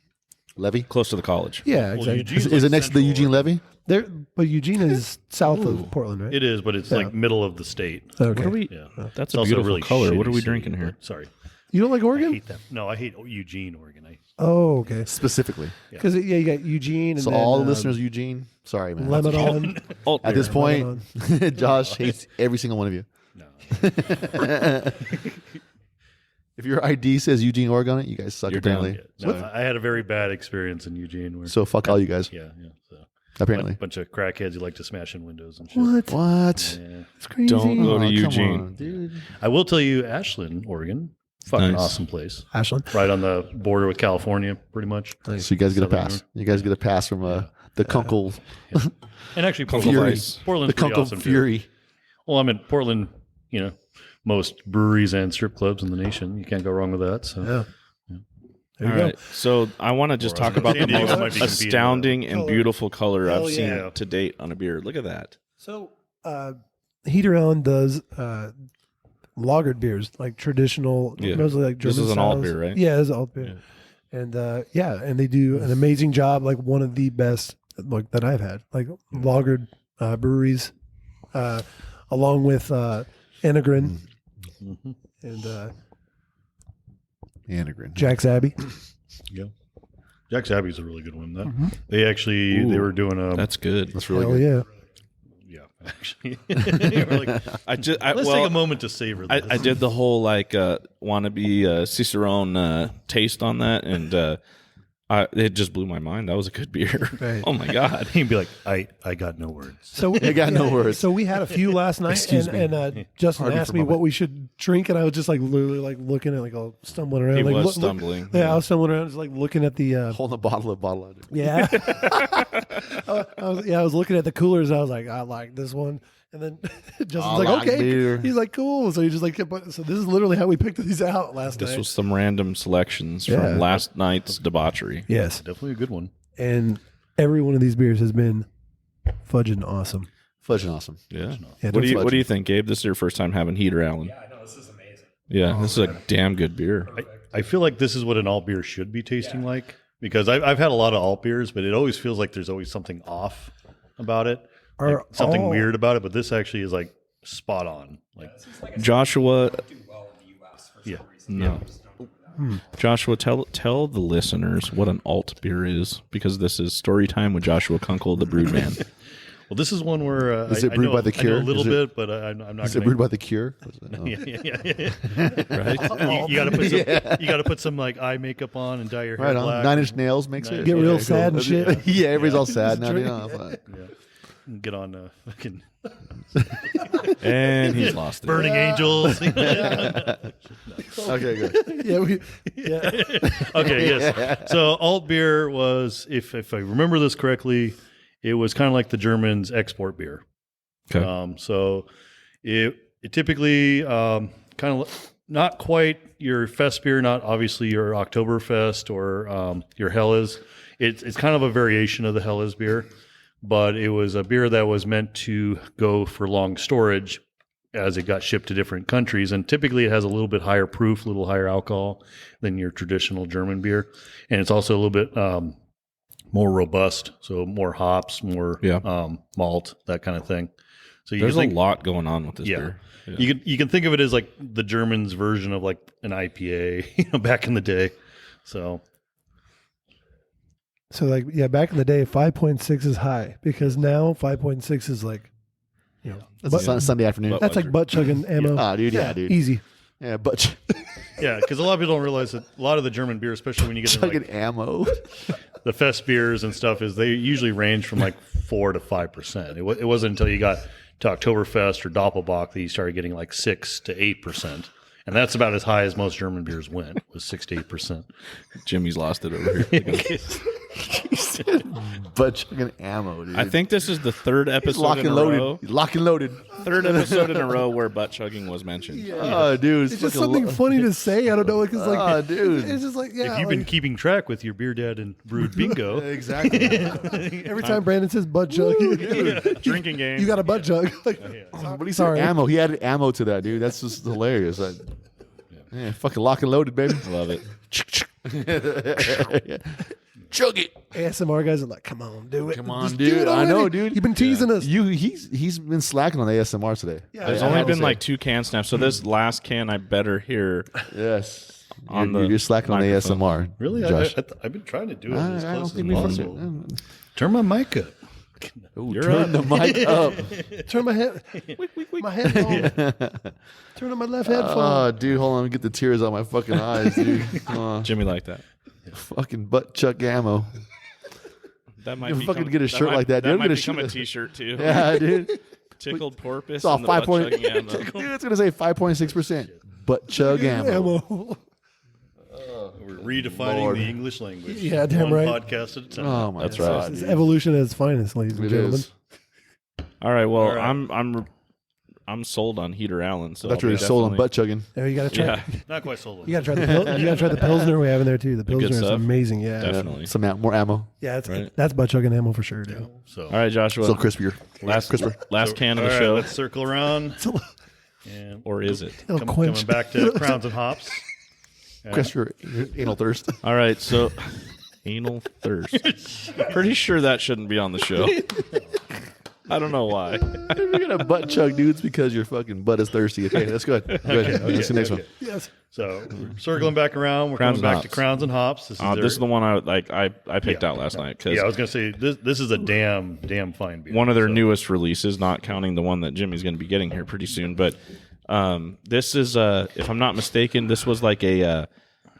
Levy. close to the college. yeah, Well, exactly. Eugene's Is it like next to the central Eugene Oregon. Levy? There, but Eugene is south of Portland, right? It is, but it's like middle of the state. Okay. What are we? Yeah. That's It's a also beautiful really color. What are shitty we city, drinking here? but- Sorry. You don't like I Oregon? hate that. No, I hate Eugene, Oregon. Oh, okay. Specifically. Because you got Eugene, and So then, all the listeners, Eugene. Sorry, man. Lebanon. Alt At this beer. point, Josh hates every single one of you. No. If your ID says Eugene, Oregon, on it, you guys suck. You're apparently. down. No, I had a very bad experience in Eugene. Where, So fuck all you guys. yeah. So Apparently. a bunch of crackheads who like to smash in windows and shit. What? What? Yeah. It's crazy. Don't go to Oh, come Eugene. on, dude. I will tell you, Ashland, Oregon, fucking Nice. awesome place. Ashland. Right on the border with California, pretty much. So you guys get a Southern pass. Oregon. You guys get a pass from the Kunkel, And actually, Kunkel Portland, Ice. Portland's the pretty Kunkel awesome too. Fury. Well, I'm in Portland. Most breweries and strip clubs in the nation. You can't go wrong with that. So. Yeah. There All you right. So I want to just talk about the San Diego most might be competing astounding and Color. beautiful color Hell I've seen yeah. to date on a beer. Look at that. So, Heater Allen does lagered beers, like traditional, Yeah. mostly like German This is an alt styles. beer, right? Yeah, it's an alt beer. And and they do an amazing job, like one of the best like that I've had, like lagered breweries, along with Enegren and Anagrin. Jack's Abbey. Yeah. Jack's Abbey is a really good one. They actually they were doing a That's good. That's really Hell good. yeah. yeah actually They were like, Let's let's take a moment to savor this. I did the whole like wannabe Cicerone taste on that, and it just blew my mind. That was a good beer. Right. Oh my god. He'd be like, I got no words. So I got no words. So we had a few last night, Excuse me. and Justin Pardon me asked for a me what moment. we should drink, and I was just like literally like looking at like all stumbling around. He like, was stumbling. yeah, I was stumbling around, just like looking at the. Holding a bottle of it. Yeah, I was looking at the coolers. And I was like, I like this one, and then Justin's I like, like okay. beer. He's like, cool. So he just like kept. So this is literally how we picked these out last This night. was some random selections Yeah. from last night's debauchery. Yes, Definitely a good one. and every one of these beers has been fudging awesome. Fudging awesome. Yeah. Yeah, What do you fudge. What do you think, Gabe? This is your first time having Heater Allen. Yeah, no, this is amazing. Yeah, this is a damn good beer. I feel like this is what an alt beer should be tasting like, because I've had a lot of alt beers, but it always feels like there's always something off about it, like Are something all- weird about it. But this actually is like spot on. Like Joshua, Do well in the U.S. for Yeah. some reason. No. Just don't do that. Joshua, tell the listeners what an alt beer is, because this is story time with Joshua Kunkel, the Brewed Man. Well, this is one where Is it I brewed know, by The I know Cure? a little Is it- bit, but I'm not. Is it gonna brewed by The Cure? No. yeah. Right? You got to put some. You got to put some like eye makeup on and dye your hair Right on. black. 9 Inch Nails makes it. Get real cool. sad and shit. Yeah, everybody's all sad now. Dude. Oh, fine. Yeah. Get on fucking And he's lost it. Burning Angels. Okay, good. Yeah. Okay, yes. So alt beer was, if I remember this correctly, it was kind of like the Germans' export beer. Okay. So it typically kind of not quite your fest beer, not obviously your Oktoberfest or your Helles. It's kind of a variation of the Helles beer, but it was a beer that was meant to go for long storage as it got shipped to different countries. And typically it has a little bit higher proof, a little higher alcohol than your traditional German beer. And it's also a little bit more robust, so more hops, more malt, that kind of thing. So There's a lot going on with this beer. Yeah. You can think of it as like the Germans' version of like an IPA, back in the day. So like, yeah, back in the day, 5.6 is high because now 5.6 is like, That's a Sunday afternoon. that's like butt chugging ammo. Ah, dude, yeah, dude. Easy. Yeah, but yeah, because a lot of people don't realize that a lot of the German beer, especially when you get into chugging like ammo. the fest beers and stuff, is they usually range from like 4 to 5%. It wasn't until you got to Oktoberfest or Doppelbock that you started getting like 6 to 8%. And that's about as high as most German beers went, was 6 to 8%. Jimmy's lost it over here. Butt chugging ammo, dude. I think this is the third He's episode lock in and a loaded. row. He's lock and loaded. Third episode in a row where butt chugging was mentioned. Oh, dude. It's just something funny to say. I don't know. It's like, Oh, dude. it's just like, yeah. If you've been keeping track with your BeerDad and Brewed bingo, Exactly. every time Brandon says butt chug, drinking game, you got a butt chug. Like, But he said sorry. ammo. He added ammo to that, dude. That's just hilarious. Yeah, fucking lock and loaded, baby. Love it. Chug it. ASMR guys are like, come on, do it. Come on, Just do dude. it I know, already. dude. You've been teasing us. He's been slacking on ASMR today. Yeah, There's I only have been to like say. 2 can snaps, so this last can I better hear. Yes. On You're the slacking on microphone. ASMR. really, Josh. I've been trying to do it I as don't close think as we possible. Turn my mic up. Ooh, You're turn up. the mic up. Turn my head. My headphone. Turn on my left headphone. Oh, dude, hold on. Let me get the tears out my fucking eyes, dude. Come on. Jimmy like that. Fucking butt chuck ammo. That might You become- fucking get a shirt might- like that, That dude. I'm might gonna become shoot a it. T-shirt too. Yeah, dude. Tickled porpoise. It's all and the butt 5 chugging ammo. Dude, it's gonna say 5.6%. Butt chug ammo. Ammo. We're redefining Lord. the English language. Yeah, damn one right. podcast at a time. Oh my That's god, right. It's dude. evolution at its finest, ladies and It gentlemen. is. All right. Well, All right. I'm sold on Heater Allen. So That's I'll where be you're sold on definitely- butt chugging. There, you gotta try. Yeah, Not quite sold. You gotta try the you gotta try the Pilsner we have in there too. The good Pilsner is stuff. amazing. Yeah, definitely. Some more ammo. yeah. Right. That's butt chugging ammo for sure, dude. So, All right, Joshua. Still crispier. Last can of all the right, show, let's circle around. And or is it? It'll coming quench. back to crowns and hops. Crispier anal thirst. All right. So, anal thirst. Pretty sure that shouldn't be on the show. I don't know why. If you're gonna butt chug dudes because your fucking butt is thirsty. Okay, that's good. Good. Let's see the next one. Yes. So we're circling back around. We're Crowns coming and back to hops. crowns and hops. This is the one I picked out last night because Yeah, I was gonna say this is a damn fine beer. one of their So, newest releases, not counting the one that Jimmy's going to be getting here pretty soon. But this is, if I'm not mistaken, this was like a.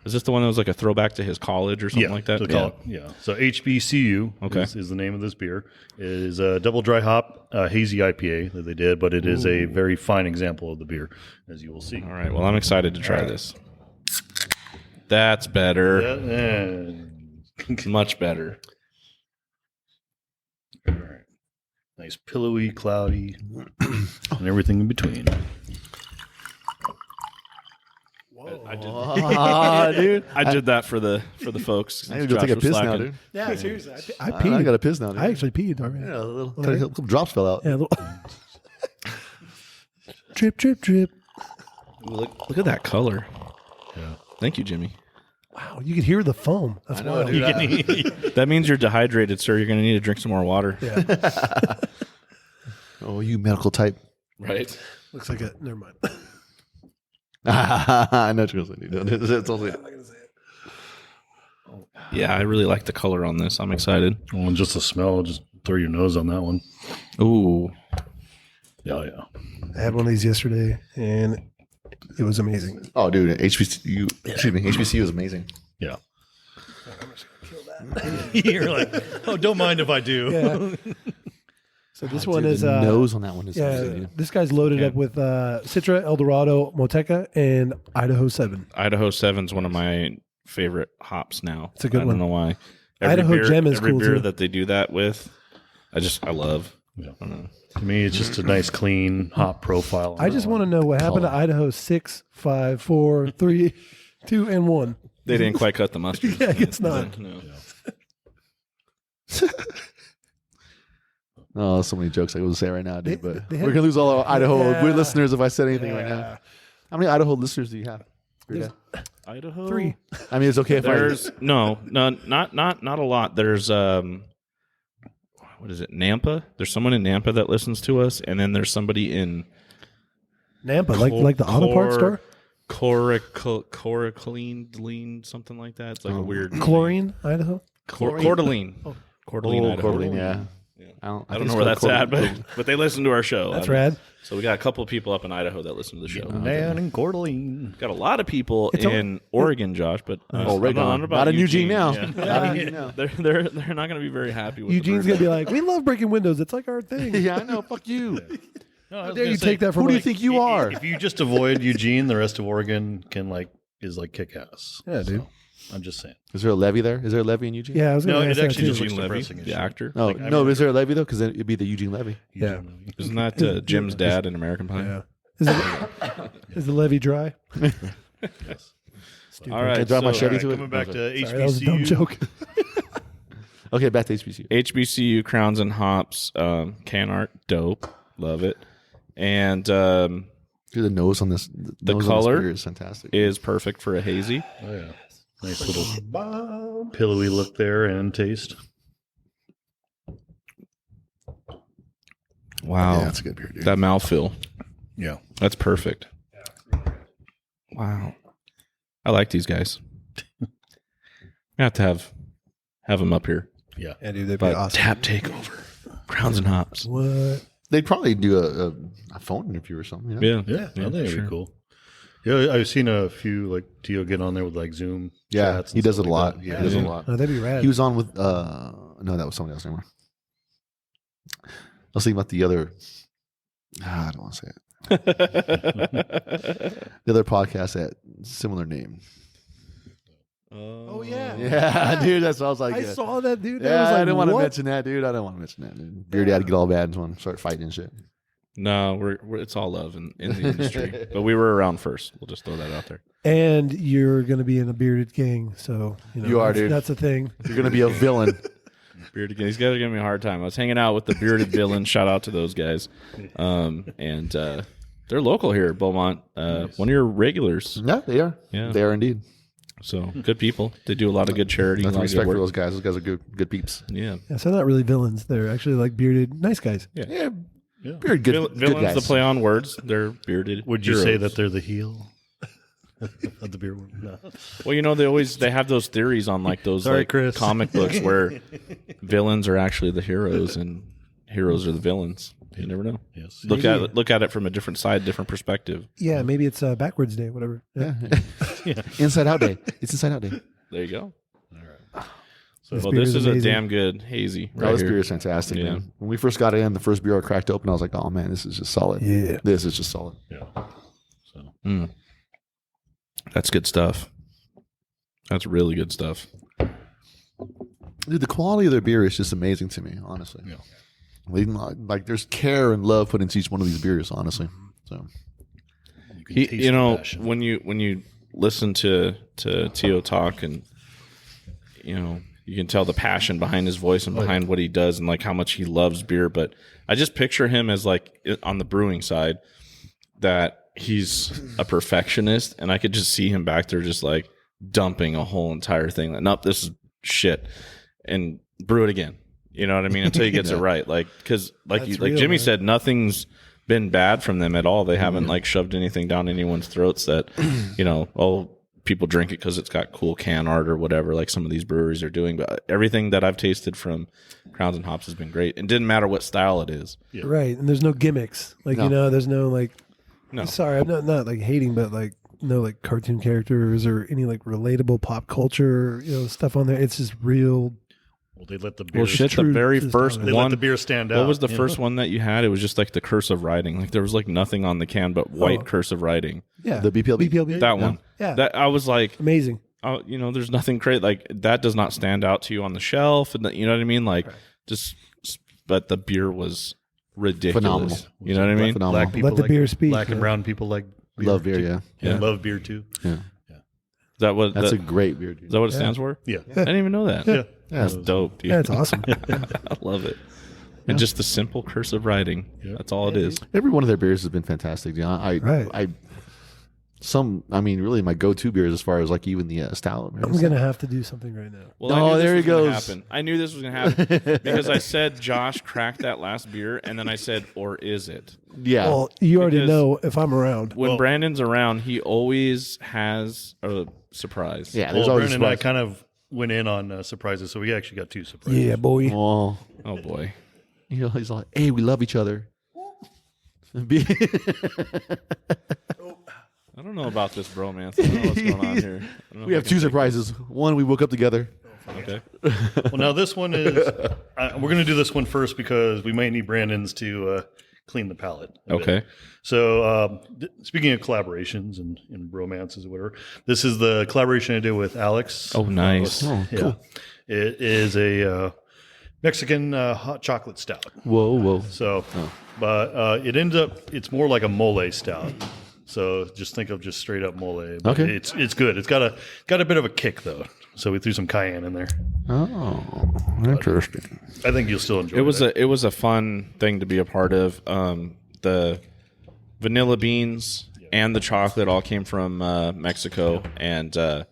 Is this the one that was like a throwback to his college or something like that? so call it- yeah. So HBCU Okay. is the name of this beer. It is a double dry hop hazy IPA that they did, but it is a very fine example of the beer, as you will see. All right. Well, I'm excited to try this. That's better. Much better. All right. Nice pillowy, cloudy, and everything in between. Dude. I did that for the folks. I need to go take a Josh was piss now, slacking. dude. Yeah, seriously. I I peed. got a piss now, dude. I actually peed already. Yeah, a little drops fell out. Yeah, a little drip, drip, drip. Look at that color. Yeah. Thank you, Jimmy. Wow, you could hear the foam. That's wild. That means you're dehydrated, sir. You're going to need to drink some more water. Yeah, Oh, you medical type. Right. looks like it. Never mind. I know what you're going to say, dude. It's only Yeah, I really like the color on this. I'm excited. Well, and just the smell just throw your nose on that one. Ooh. Yeah. I had one of these yesterday, and it was amazing. Oh, dude, HBCU is amazing. Yeah. You're like, oh, don't mind if I do. Yeah. So this one Dude, is the nose on that one is yeah. amazing, dude. This guy's loaded up with Citra, Eldorado, Moteca, and Idaho 7. Idaho 7's one of my favorite hops now. It's a good I one. don't know why. Idaho Gem is every cool, beer too. that they do that with, I love. Yeah. I don't know. To me, it's just a nice, clean hop profile. I just want to know what happened to Idaho 6, 5, 4, 3, 2, and 1. They didn't quite cut the mustard. Yeah, I guess not. No. Oh, so many jokes I was say right now, dude. They- But they we're had- gonna lose all our Idaho Yeah. weird listeners if I said anything right now. Yeah. How many Idaho listeners do you have? There's Idaho 3. I mean, it's okay if There's no, not a lot. There's what is it? Nampa. There's someone in Nampa that listens to us, and then there's somebody in Nampa, like the auto parts store? Coraline, something like that. It's like a weird Chlorine, Idaho? Coeur d'Alene. Coeur d'Alene, Oh, Idaho. Coeur d'Alene, yeah. I don't think know where it's that's called at, but they listen to our show. That's I don't know. rad. So we got a couple of people up in Idaho that listen to the show. Dan and Coeur Got a lot of people It's in Oregon, Josh, but Oh, right I don't know on. about Not in Eugene now. Yeah. Not in Eugene now. They're not going to be very happy with Eugene's the going to be like, we love breaking windows. It's like our thing. Yeah, I know. Fuck you. How dare you take that from Who do you like- think you are? If you just avoid Eugene, the rest of Oregon is kick ass. Yeah, dude. So, I'm just saying. Is there a levy there? Is there a levy in Eugene? Yeah, I was going No, to it ask that actually too. just looks Eugene Levy, depressing as the shit. actor. No, Like, I no. mean- Is there a levy though? Because then it'd be the Eugene levy. Yeah. Isn't that Jim's dad in American Pie? Yeah. Is the levee dry? Stupid. All right. Can I drive my so- Chevy All right, to it? coming back to Sorry, that was a dumb HBCU. joke. Okay, back to HBCU. HBCU Crowns and Hops can art, dope, love it, and Dude, the nose on this. The nose on color this beer is fantastic. is perfect for a hazy. Oh, yeah. Nice little pillowy look there and taste. Wow, Yeah, that's a good beer, dude. that mouthfeel, Yeah. that's perfect. Wow, I like these guys. I have to have them up here. Yeah. Yeah, dude, that'd be But awesome. tap takeover, Crowns and Hops. What? They'd probably do a phone interview or something. You know? Yeah, Yeah, I think it'd sure. be cool. Yeah, I've seen a few like Tio get on there with like Zoom. Yeah, chats he and does stuff it a like lot. that. He Yeah, does it yeah. a lot. Oh, that'd be rad. He was on with no, that was somebody else anymore. I was thinking about the other. I don't want to say it. The other podcast that similar name. Oh, yeah. Yeah, dude, that's what I was like. I saw that, dude. I Yeah, was like, I didn't want to what? mention that, dude. I don't want to mention that, dude. BeerDad would get all bad and want to start fighting and shit. No, we're it's all love in the industry, but we were around first. We'll just throw that out there. And you're going to be in a bearded gang, so You are, that's, dude. That's a thing. You're gonna be a villain. Bearded, he's got to give me a hard time. I was hanging out with the bearded villain. Shout out to those guys, and they're local here, Beaumont. One of your regulars. Yeah, they are. Yeah. They are indeed. So good people. They do a lot of good charity. a Nothing lot of good respect for work. those guys. Those guys are good peeps. Yeah, Yeah, so they're not really villains. They're actually like bearded, nice guys. Yeah, Yeah. very good. Good Villains guys. to play on words. They're bearded. Would you say heroes. that they're the heel of the beer world? No. Well, they have those theories on like those Sorry, like Chris. comic books where villains are actually the heroes and heroes are the villains. You never know. Yes. Look at it from a different side, different perspective. Yeah, maybe it's backwards day, whatever. Yeah. Yeah. Inside Out Day. It's Inside Out Day. There you go. This Well, beer this is is a amazing. damn good hazy Oh, right this here. beer is fantastic, Yeah. man. When we first got it in, the first beer I cracked open, I was like, oh man, this is just solid. Yeah. This is just solid. Yeah. So Mm. That's good stuff. That's really good stuff. Dude, the quality of their beer is just amazing to me, honestly. Yeah. Like there's care and love put into each one of these beers, honestly. So you can taste You the know, passion. when you listen to Tio talk, and you know, you can tell the passion behind his voice and behind what he does, and like how much he loves beer. But I just picture him as like on the brewing side, that he's a perfectionist, and I could just see him back there just like dumping a whole entire thing. Like, nope, this is shit, and brew it again. You know what I mean? Until he gets it right. Like, because like That's like real, Jimmy man. said, nothing's been bad from them at all. They haven't like shoved anything down anyone's throats that, you know, oh, people drink it because it's got cool can art or whatever, like some of these breweries are doing. But everything that I've tasted from Crowns and Hops has been great. It didn't matter what style it is. Yeah. Right, and there's no gimmicks. Like there's no like. No. Sorry, I'm not like hating, but like no like cartoon characters or any like relatable pop culture stuff on there. It's just real. Well, they let the beer. Well, shit, the true very to the first style. They one. let the beer stand out. What was the you first know? one that you had? It was just like the cursive writing. Like there was like nothing on the can but white cursive writing. Yeah, The BPLB? BPLB. That one. Yeah, That I was like, amazing. there's nothing great. Like that does not stand out to you on the shelf, and you know what I mean. Like but the beer was ridiculous. Phenomenal. You know what I mean? Phenomenal. Black people Let the like, beer speak. Black and brown people like beer. Love beer, too. yeah. Yeah. Love beer too. Yeah. Is that what? That's that, a great beer, dude. is that what it stands for? Yeah. I didn't even know that. Yeah. That's dope, dude. Yeah, it's awesome. I love it. And just the simple cursive writing. Yeah. That's all it is. Every one of their beers has been fantastic. Really my go-to beers as far as like even the stout. I'm gonna have to do something right now. Well, Oh, I knew there this he was gonna goes. happen. I knew this was going to happen because I said Josh cracked that last beer, and then I said, or is it? Yeah. Well, you already Because- know if I'm around. When Well- Brandon's around, he always has a surprise. yeah, there's Well, always Brandon and I surprise. kind of went in on surprises, so we actually got 2 surprises. Yeah, boy. Oh, Oh boy. he's like, hey, we love each other. I don't know about this bromance. I don't know what's going on here. I don't know We if have I 2 can surprises. One, we woke up together. take- Okay. Well, now this one is. We're going to do this one first because we might need Brandon's to clean the palate. a bit. Okay. So, speaking of collaborations and bromances or whatever, this is the collaboration I did with Alex. Oh, nice. Oh, Yeah. cool. It is a Mexican hot chocolate stout. Whoa. So, but it ends up, it's more like a mole stout. So just think of just straight up mole. But Okay. It's good. It's got a bit of a kick though. So we threw some cayenne in there. Oh, interesting. I think you'll still enjoy It was a fun thing to be a part of. The vanilla beans and the chocolate all came from Mexico, and the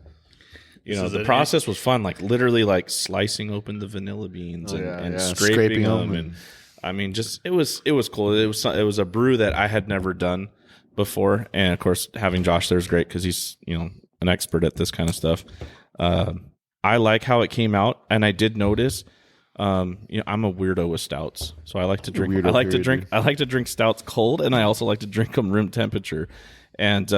process was fun. Like literally, like slicing open the vanilla beans and scraping them, and I mean, just it was cool. It was a brew that I had never done before, and of course, having Josh there is great because he's an expert at this kind of stuff. I like how it came out, and I did notice. I'm a weirdo with stouts, so I like to drink. Weirdo I like to period, drink. dude. I like to drink stouts cold, and I also like to drink them room temperature. And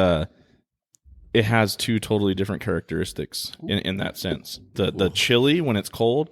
it has 2 totally different characteristics in that sense. The chili when it's cold,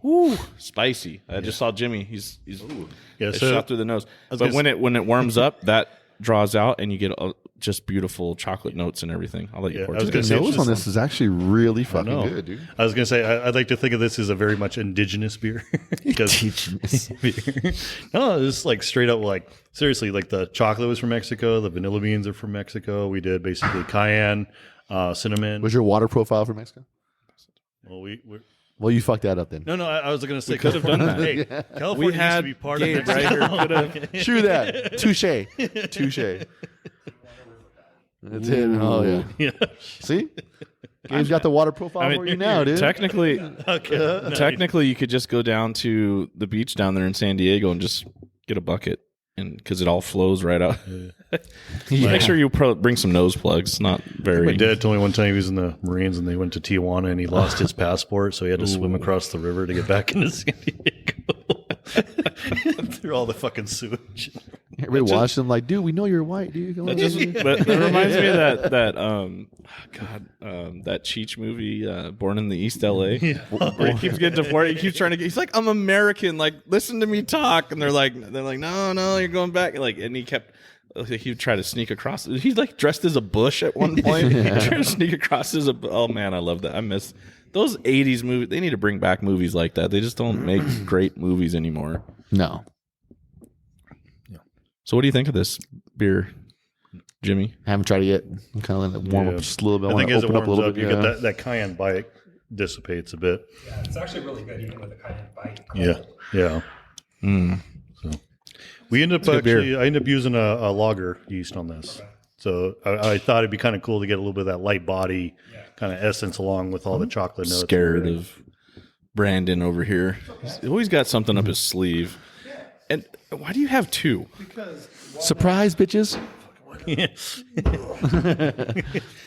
whoo, spicy. I just saw Jimmy. He's Yeah, it's so- shot through the nose. was But gonna when it warms up, that draws out, and you get just beautiful chocolate notes and everything. I'll let you Yeah, pour I was it. gonna The say, it's nose just- on this is actually really fucking know. good, dude. I was going to say, I'd like to think of this as a very much indigenous beer. Indigenous. Beer. No, it's like straight up, like seriously, like the chocolate was from Mexico. The vanilla beans are from Mexico. We did basically cayenne, cinnamon. Was your water profile from Mexico? Well, we're, Well, you fucked that up then. no, I was going to say, We could have done that. Hey, California We used had to be part Gabe of right Mexico. here. Could have. True that. Touche. That's it. Oh, yeah. Yeah. See? Gabe's got the water profile for you now, dude. Technically, Okay. technically, you could just go down to the beach down there in San Diego and just get a bucket, and because it all flows right out. Yeah. Make sure you bring some nose plugs. Not very. My dad told me one time he was in the Marines and they went to Tijuana and he loast his passport, so he had to swim across the river to get back into San Diego through all the fucking sewage. Everybody watched him like, dude, we know you're white, dude. Come on. But it reminds me of that that Cheech movie, Born in the East LA, where he keeps getting deported. He keeps trying to he's like, I'm American, like listen to me talk, and they're like, no, you're going back, like, and he would try to sneak across. He's like dressed as a bush at one point, trying to sneak across as a. Oh man, I love that. I miss those '80s movies. They need to bring back movies like that. They just don't make great movies anymore. No. So, what do you think of this beer, Jimmy? Haven't tried it yet. I'm kind of letting it warm up just a little bit. I think as it open up warms a little up, bit. you yeah. get that cayenne bite dissipates a bit. Yeah, it's actually really good, even with the cayenne bite. Yeah. Mm. So we end up good beer. actually. I end up using a lager yeast on this. So I thought it'd be kind of cool to get a little bit of that light body kind of essence along with all the chocolate notes. Scared of Brandon over here. He's always got something up his sleeve. And why do you have 2? Surprise, bitches.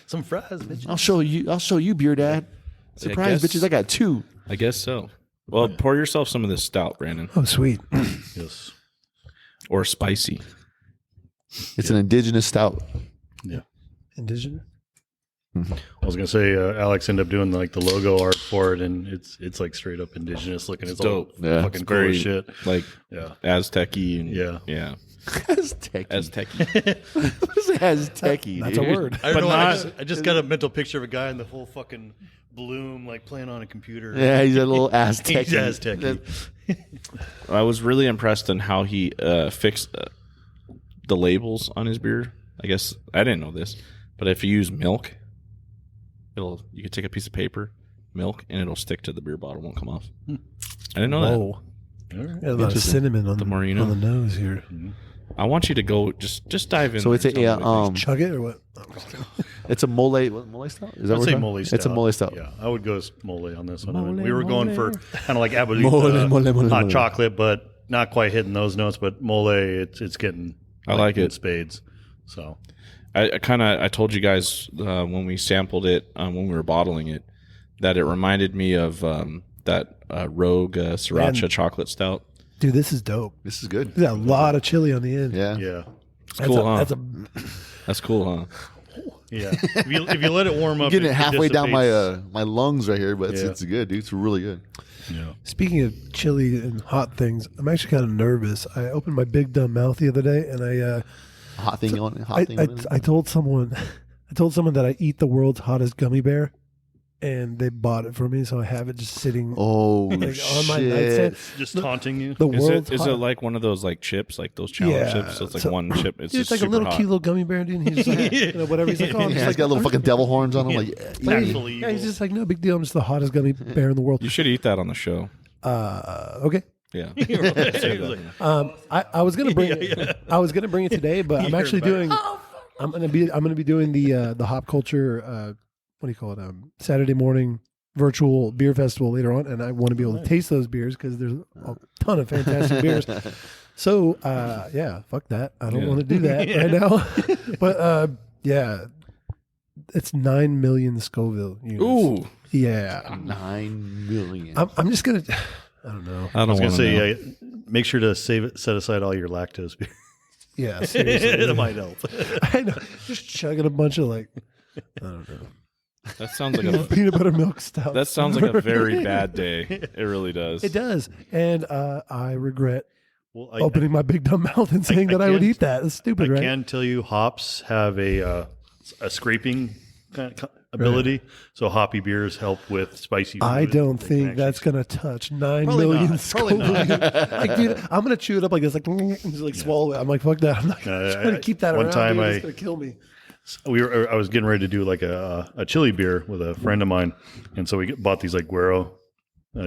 Some fries, bitch. I'll show you, beer dad. Surprise, guess- bitches! I got 2. I guess so. Well, pour yourself some of this stout, Brandon, Oh, sweet. Yes. or spicy. It's an indigenous stout. Yeah. Indigenous. I was gonna say Alex ended up doing like the logo art for it, and it's like straight up indigenous looking. It's all dope. Yeah. fucking It's cool very as shit. like Yeah. Aztec-y and Yeah. yeah, Aztec. Aztec-y. Aztec. That's a word. I But don't know. not- I just got a mental picture of a guy in the full fucking bloom, like playing on a computer. Yeah, he's a little Aztec. He's Aztec. I was really impressed in how he fixed the labels on his beer. I guess I didn't know this, but if you use milk, you could take a piece of paper, milk, and it'll stick to the beer bottle, won't come off. I didn't know that. Whoa. All right. Got a lot of cinnamon on The more you know. on the nose here. I want you to go just dive in. So it's there and a tell me what you think. Chug it or what? Oh, I'm just kidding. it's a mole. What, mole stout? Is that I'd what say we're mole talking? stout. It's a mole stout. Yeah, I would go as mole on this one. I mean, Mole, we were going for mole. kind of like Abuelita, Mole. hot chocolate, but not quite hitting those notes. But mole, it's getting. I like in it. spades. So I told you guys when we sampled it when we were bottling it that it reminded me of that Rogue Sriracha Man. chocolate stout. Dude, this is dope. This is good. There's a lot of chili on the end. Yeah. yeah, It's cool, huh? That's a That's cool, huh? yeah. If you let it warm I'm up, getting it halfway down my dissipates. my lungs right here, but Yeah. it's good, dude. It's really good. Yeah. Speaking of chili and hot things, I'm actually kind of nervous. I opened my big dumb mouth the other day, and Hot thing on it. Hot thing on it. I told someone that I eat the world's hottest gummy bear, and they bought it for me, so I have it just sitting Oh like, on my shit! nightstand. Just taunting you. The Is world's it hot- like one of those like chips, like those challenge Yeah. chips? So it's like So- one chip. It's Dude, it's just like a super little hot. cute little gummy bear, dude. And he's just like, you know, whatever. He's like, oh, I'm Yeah, just he's like, got little I'm fucking devil horns on him. Like, Tactful yeah, evil. he's just like, no big deal. I'm just the hottest gummy bear in the world. You should eat that on the show. Okay. Yeah. I was gonna bring it. I was gonna bring it today, but I'm actually doing. I'm gonna be doing the hop culture. What do you call it? Saturday morning virtual beer festival later on, and I want to be able to taste those beers because there's a ton of fantastic beers. So yeah, fuck that. I don't Yeah. want to do that right now. But yeah, it's 9 million Scoville units. Ooh. Yeah, 9 million. I'm just gonna. I don't know. I I was don't gonna want to say, know. make sure to set aside all your lactose beer. Yeah, seriously. That might help. I know. Just chugging a bunch of like, I don't know. That sounds like a Peanut butter milk stout. that sounds like a very bad day. It really does. It does, and I regret Well, opening my big dumb mouth and saying that I would can't- eat that. It's stupid, I right? can tell you, hops have a scraping kind of ability. So hoppy beers help with spicy. I food. don't They can think actually- that's gonna touch 9 Probably million not. Probably Scoville not. units. Like, dude, I'm gonna chew it up like this, like, and just like swallow it. I'm like, fuck that. I'm not trying to keep that one around. time dude. I- It's gonna kill me. I was getting ready to do like a chili beer with a friend of mine, and so we bought these like Guero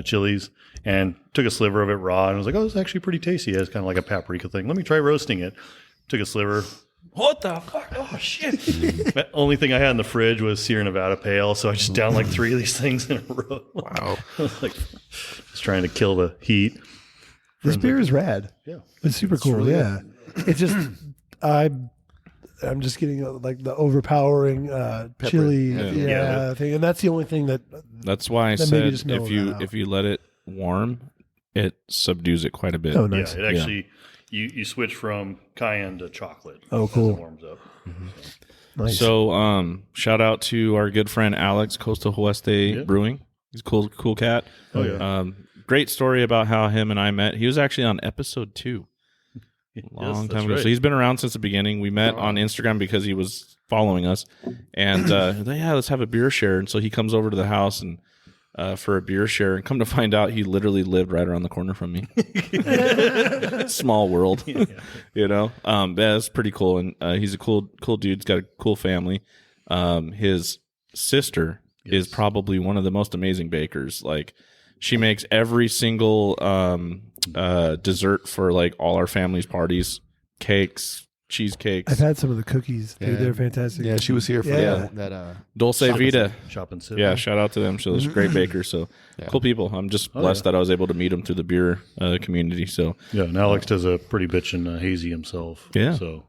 chilies and took a sliver of it raw, and I was like, oh, it's actually pretty tasty. It's kind of like a paprika thing. Let me try roasting it. Took a sliver. What the fuck? Oh shit! The only thing I had in the fridge was Sierra Nevada Pale, so I just downed like 3 of these things in a row. Wow! I was like, just trying to kill the heat. This beer is rad. Yeah, It's super cool. really Yeah, it's just I'm just getting like the overpowering chili, Yeah. thing, and that's the only thing that That's why I Then maybe said just mellow that out. if you let it warm, it subdues it quite a bit. Oh, nice. yeah. It actually you switch from cayenne to chocolate. Oh, as cool. it warms up. nice. So shout out to our good friend Alex, Coastal Hueste Brewing. He's a cool cat. Oh yeah. Great story about how him and I met. He was actually on episode 2. Long time ago. Right. So he's been around since the beginning. We met on Instagram because he was following us, and yeah, let's have a beer share. And so he comes over to the house and for a beer share, and come to find out, he literally lived right around the corner from me. Small world, you know. Yeah, it's pretty cool, and he's a cool dude. He's got a cool family. His sister is probably one of the most amazing bakers. Like, she makes every single dessert for like all our family's parties, cakes, cheesecakes. I've had some of the cookies. Dude, Yeah. they're fantastic. Yeah, she was here for Yeah. that. Dulce Vita. Shop and sip. Yeah, shout out to them. So it's great bakers. So cool people. I'm just blessed that I was able to meet them through the beer community. So Yeah, and Alex does a pretty bitchin' hazy himself. Yeah. So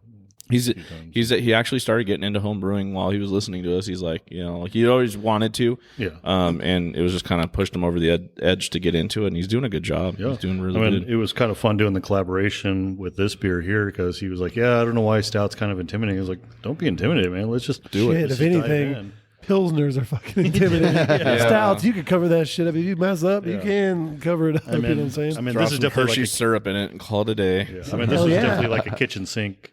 He actually started getting into home brewing while he was listening to us. He's like, like he always wanted to. Yeah. And it was just kind of pushed him over the edge to get into it, and he's doing a good job. Yeah. He's doing really good. It was kind of fun doing the collaboration with this beer here because he was like, I don't know why stout's kind of intimidating. I was like, don't be intimidated, man. Let's just do it. Shit, Let's if just dive anything, in. Pilsners are fucking intimidating. Stouts, you can cover that shit up. If you mess up, you can cover it up. You know what I'm saying? Drop this is some definitely Hershey syrup in it and call it a day. Yeah. This was definitely like a kitchen sink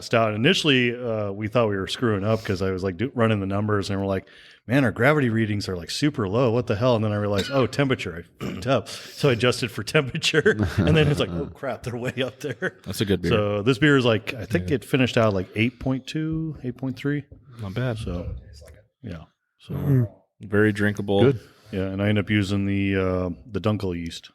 stout. Initially, we thought we were screwing up because I was like running the numbers and we're like, man, our gravity readings are like super low. What the hell? And then I realized, temperature. I fucked up. So I adjusted for temperature. And then it's like, oh crap, they're way up there. That's a good beer. So this beer is like, I think it finished out like 8.2, 8.3. Not bad. So, yeah. So very drinkable. Good. Yeah. And I end up using the Dunkel yeast.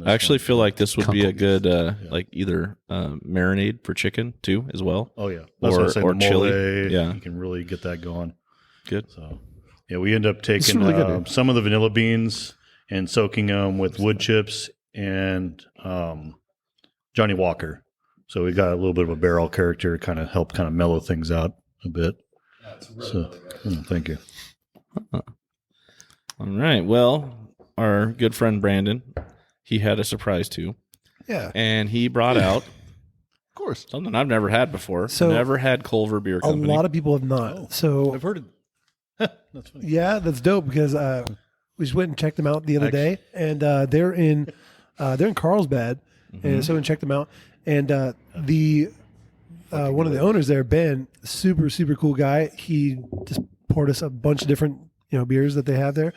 I actually feel like this would be a good like either marinade for chicken too as well. Oh yeah, that's what I'm saying, or the chili. mole, Yeah, you can really get that going. Good. So yeah, we end up taking really some of the vanilla beans and soaking them with wood chips and Johnny Walker. So we got a little bit of a barrel character, kind of mellow things out a bit. That's really good. Thank you. All right. Well, our good friend Brandon, he had a surprise too. Yeah. And he brought out, Of course. something I've never had before. So, never had Culver Beer A Company. lot of people have not. So I've heard it. That's funny. yeah, that's dope because we just went and checked them out the other day, and they're in Carlsbad, and so we checked them out, and the one of the owners there, Ben, super cool guy. He just poured us a bunch of different beers that they have there.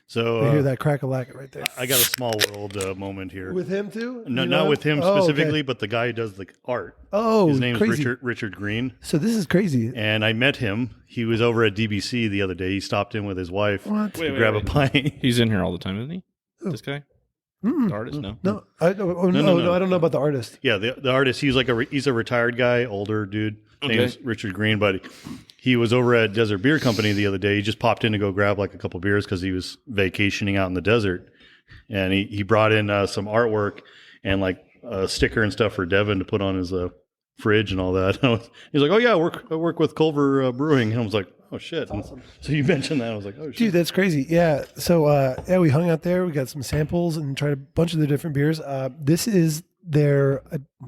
So I hear that crack-a-lack right there. I got a small world moment here. With him too? No, You not know? with him Oh, specifically, okay. but the guy who does the art. Oh, His name crazy. is Richard Green. So this is crazy. And I met him. He was over at DBC the other day. He stopped in with his wife What? to grab a pint. He's in here all the time, isn't he? Who? This guy? Mm-mm. The artist? No. No, No. I don't know about the artist. Yeah, the artist. He's like he's a retired guy, older dude. His name's Richard Green, but he was over at Desert Beer Company the other day. He just popped in to go grab like a couple beers because he was vacationing out in the desert, and he brought in some artwork and like a sticker and stuff for Devin to put on his fridge and all that. He's like, "Oh yeah, I work with Culver Brewing," and I was like, "Oh shit!" awesome. So you mentioned that, I was like, "Oh shit, Dude, that's crazy. Yeah. So we hung out there. We got some samples and tried a bunch of the different beers. This is their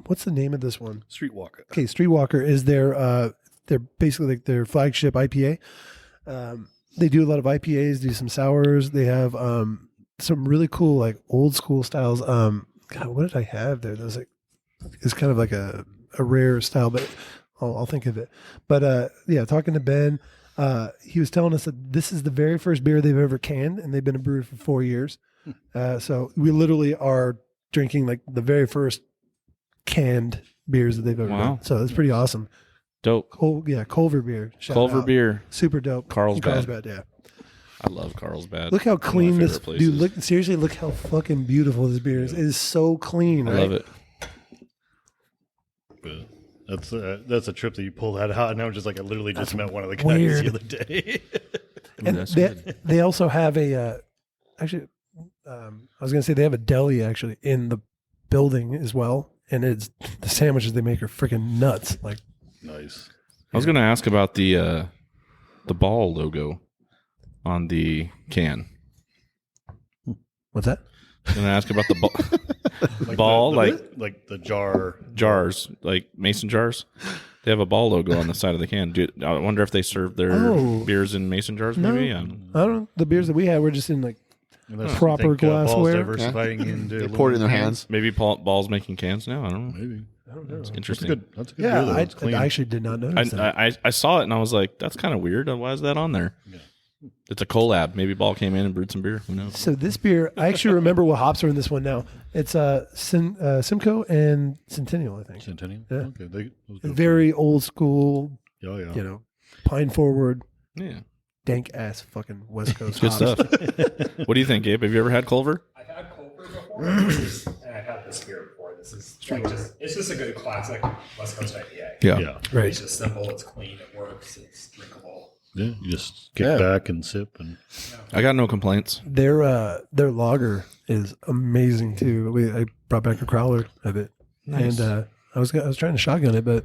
what's the name of this one? Streetwalker." Okay, Streetwalker is their basically like their flagship IPA. They do a lot of IPAs, do some sours. They have some really cool like old school styles. God, what did I have there? There's like it's kind of like a rare style, but I'll think of it. But yeah, talking to Ben, he was telling us that this is the very first beer they've ever canned, and they've been a brewer for 4 years. So we literally are drinking like the very first canned beers that they've ever Wow. done. So that's pretty awesome. Dope. Culver beer. Shout Culver out. Beer. Super dope. Carlsbad. Yeah. I love Carlsbad. Look how One of my clean this favorite places. dude. Seriously, look how fucking beautiful this beer is. It is so clean. I Right? love it. That's a trip that you pull that out, and I was just like, I literally just met one of the guys weird. the other day. And That's they also have a actually I was gonna say they have a deli actually in the building as well, and it's the sandwiches they make are freaking nuts. Like Nice. I was going to ask about the ball logo on the can. what's that? I was going to ask about the ball. Ball, like the jar. jars, like mason jars. They have a ball logo on the side of the can. Dude, I wonder if they serve their Oh. beers in mason jars. No. Maybe. I don't know. The beers that we had were just in like Unless Proper you think, Ball's glassware. diversifying into They pour it in their aluminum hands. Maybe Ball's making cans now. I don't know. Maybe. I don't know. It's That's a interesting. good. That's a good Yeah, beer, though. It's clean. I actually did not notice that. I saw it and I was like, that's kind of weird. Why is that on there? Yeah. It's a collab. Maybe Ball came in and brewed some beer. Who knows? So this beer, I actually remember what hops are in this one now. It's Simcoe and Centennial, I think. Centennial. Yeah. Okay. Those go Very old school, for- Oh yeah. pine forward, Yeah. dank ass fucking West Coast Good hops. stuff. What do you think, Gabe? Have you ever had Culver? I've had Culver before, and I've had this beer before. This is like it's just a good classic West Coast IPA. Yeah. Right. It's just simple, it's clean, it works, it's drinkable. Yeah. You just kick back and sip and. I got no complaints. Their lager is amazing too. I brought back a crowler of it, Nice. and I was trying to shotgun it, but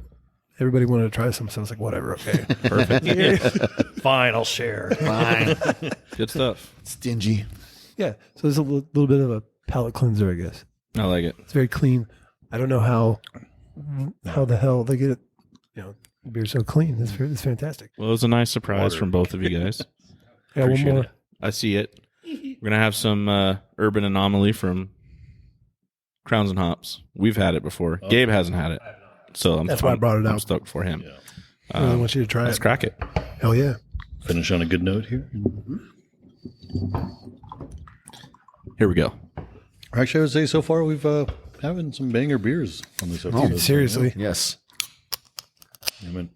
everybody wanted to try some, so I was like, whatever, okay. Perfect. Fine, I'll share. Fine. Good stuff. Stingy. Yeah, so it's a little bit of a palate cleanser, I guess. I like it. It's very clean. I don't know how the hell they get it. Beer so clean. It's fantastic. Well, it was a nice surprise from both of you guys. Yeah, one Appreciate more. it. I see it. We're gonna have some Urban Anomaly from Crowns and Hops. We've had it before. Gabe hasn't had it, so That's why I brought it I'm out. stoked for him. I really want you to try Let's it. crack it. Hell yeah. Finish on a good note here. Here we go. Actually, I would say so far we've having some banger beers on this episode. Dude, seriously. Yes. I mean,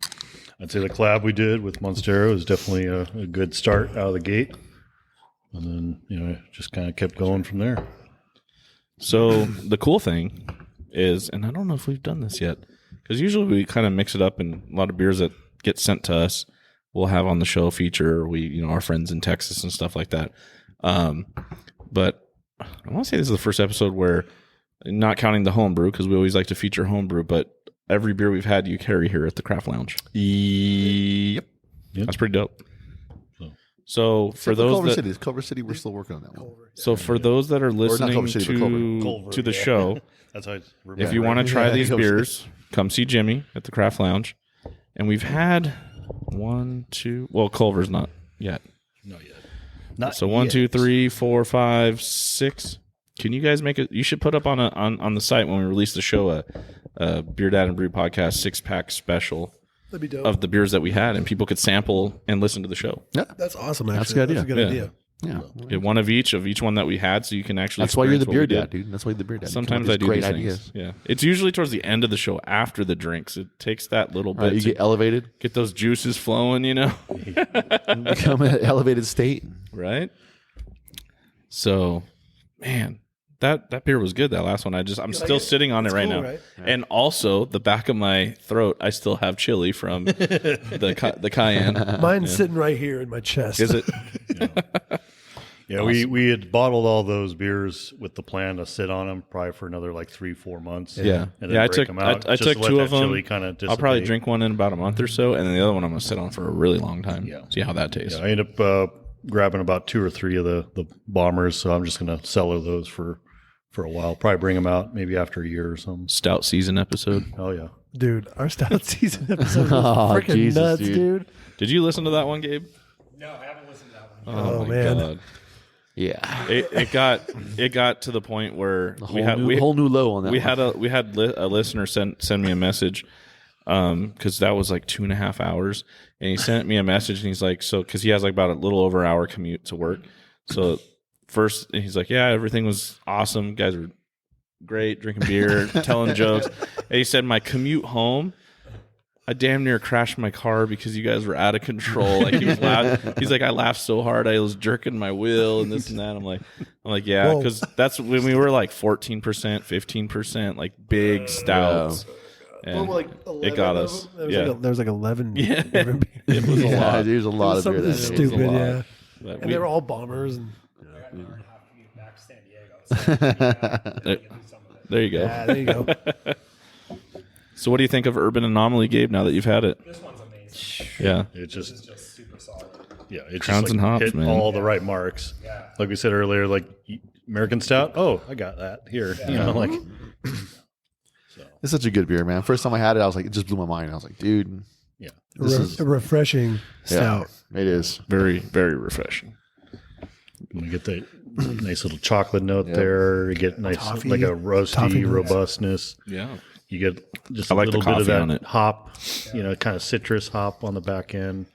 I'd say the collab we did with Monstera was definitely a good start out of the gate, and then just kind of kept going from there. So the cool thing is, and I don't know if we've done this yet, because usually we kind of mix it up, and a lot of beers that get sent to us we'll have on the show feature. We, our friends in Texas and stuff like that. But I want to say this is the first episode where, not counting the homebrew, because we always like to feature homebrew, but every beer we've had you carry here at the Craft Lounge. Yep. That's pretty dope. So for those Culver City, we're still working on that one. So for those that are listening Culver City, but to Culver, the show, That's how I if you want to try these beers, come see Jimmy at the Craft Lounge. And we've had 1, 2. Well, Culver's not yet. Not yet. Not So 1, yet. 2, 3, 4, 5, 6. Can you guys make it? You should put up on the site when we release the show a BeerDad and Brewed podcast 6-pack special That'd be dope. of the beers that we had, and people could sample and listen to the show. That's awesome, actually. That's a good idea. That's a good Yeah. idea. Yeah. Get one of each one that we had, so you can actually. That's why you're the experience beer what we dad, did. dude. That's why you're the beer dad. You Sometimes come I up do with these great things. ideas. Yeah, it's usually towards the end of the show after the drinks. It takes that little bit You to get elevated, get those juices flowing, become an elevated state. right? So, man, that beer was good. That last one, I'm still sitting on it right cool, now, right? and also the back of my throat, I still have chili from the cayenne. Mine's sitting right here in my chest. Is it? Yeah, we had bottled all those beers with the plan to sit on them probably for another like 3-4 months. Yeah, and then I break took them out, I just took to let 2 that of them. chili kinda I'll probably dissipate. drink one in about a month or so, and then the other one I'm gonna sit on for a really long time. Yeah. See how that tastes. Yeah, I ended up grabbing about 2 or 3 of the bombers, so I'm just going to cellar those for a while. Probably bring them out maybe after a year or something. Stout season episode. Oh yeah, Dude, our stout season episode was Oh, freaking Jesus, nuts, dude. dude. Did you listen to that one, Gabe? No, I haven't listened to that one. Oh, Oh, my man. God. Yeah. It got to the point where Whole new low on that. we one. had a listener send me a message because that was like 2.5 hours, and he sent me a message, and he's like, so because he has like about a little over an hour commute to work, so first he's like, yeah, everything was awesome, guys were great, drinking beer, telling jokes, and he said my commute home, I damn near crashed my car because you guys were out of control. Like he was loud. He's like, I laughed so hard I was jerking my wheel and this and that. I'm like, yeah, because that's when we were like 14%, 15%, like big stouts. And it got us. There was like 11. Yeah. different beers. It was a Yeah, lot. there's a lot of beer. Something that day. stupid, It's a lot. yeah. But And they were all bombers. And I got an hour and a half commute back to San Diego. So get through some of it. there you go. yeah, there you go. So what do you think of Urban Anomaly, Gabe, now that you've had it? This one's amazing. Yeah. it's This is just just super solid. it's Crowns just and hops, hit man. all the right marks. Yeah. Like we said earlier, like American Stout. Oh, I got that here. Like It's such a good beer, man. First time I had it, I was like, it just blew my mind. I was like, dude, this is A refreshing stout. Yeah, it is. Very, very refreshing. you get the nice little chocolate note there. You get nice Toffee. like a Toffee roasty notes. robustness. Yeah. You get just I a like the little bit of coffee on that it. hop, kind of citrus hop on the back end.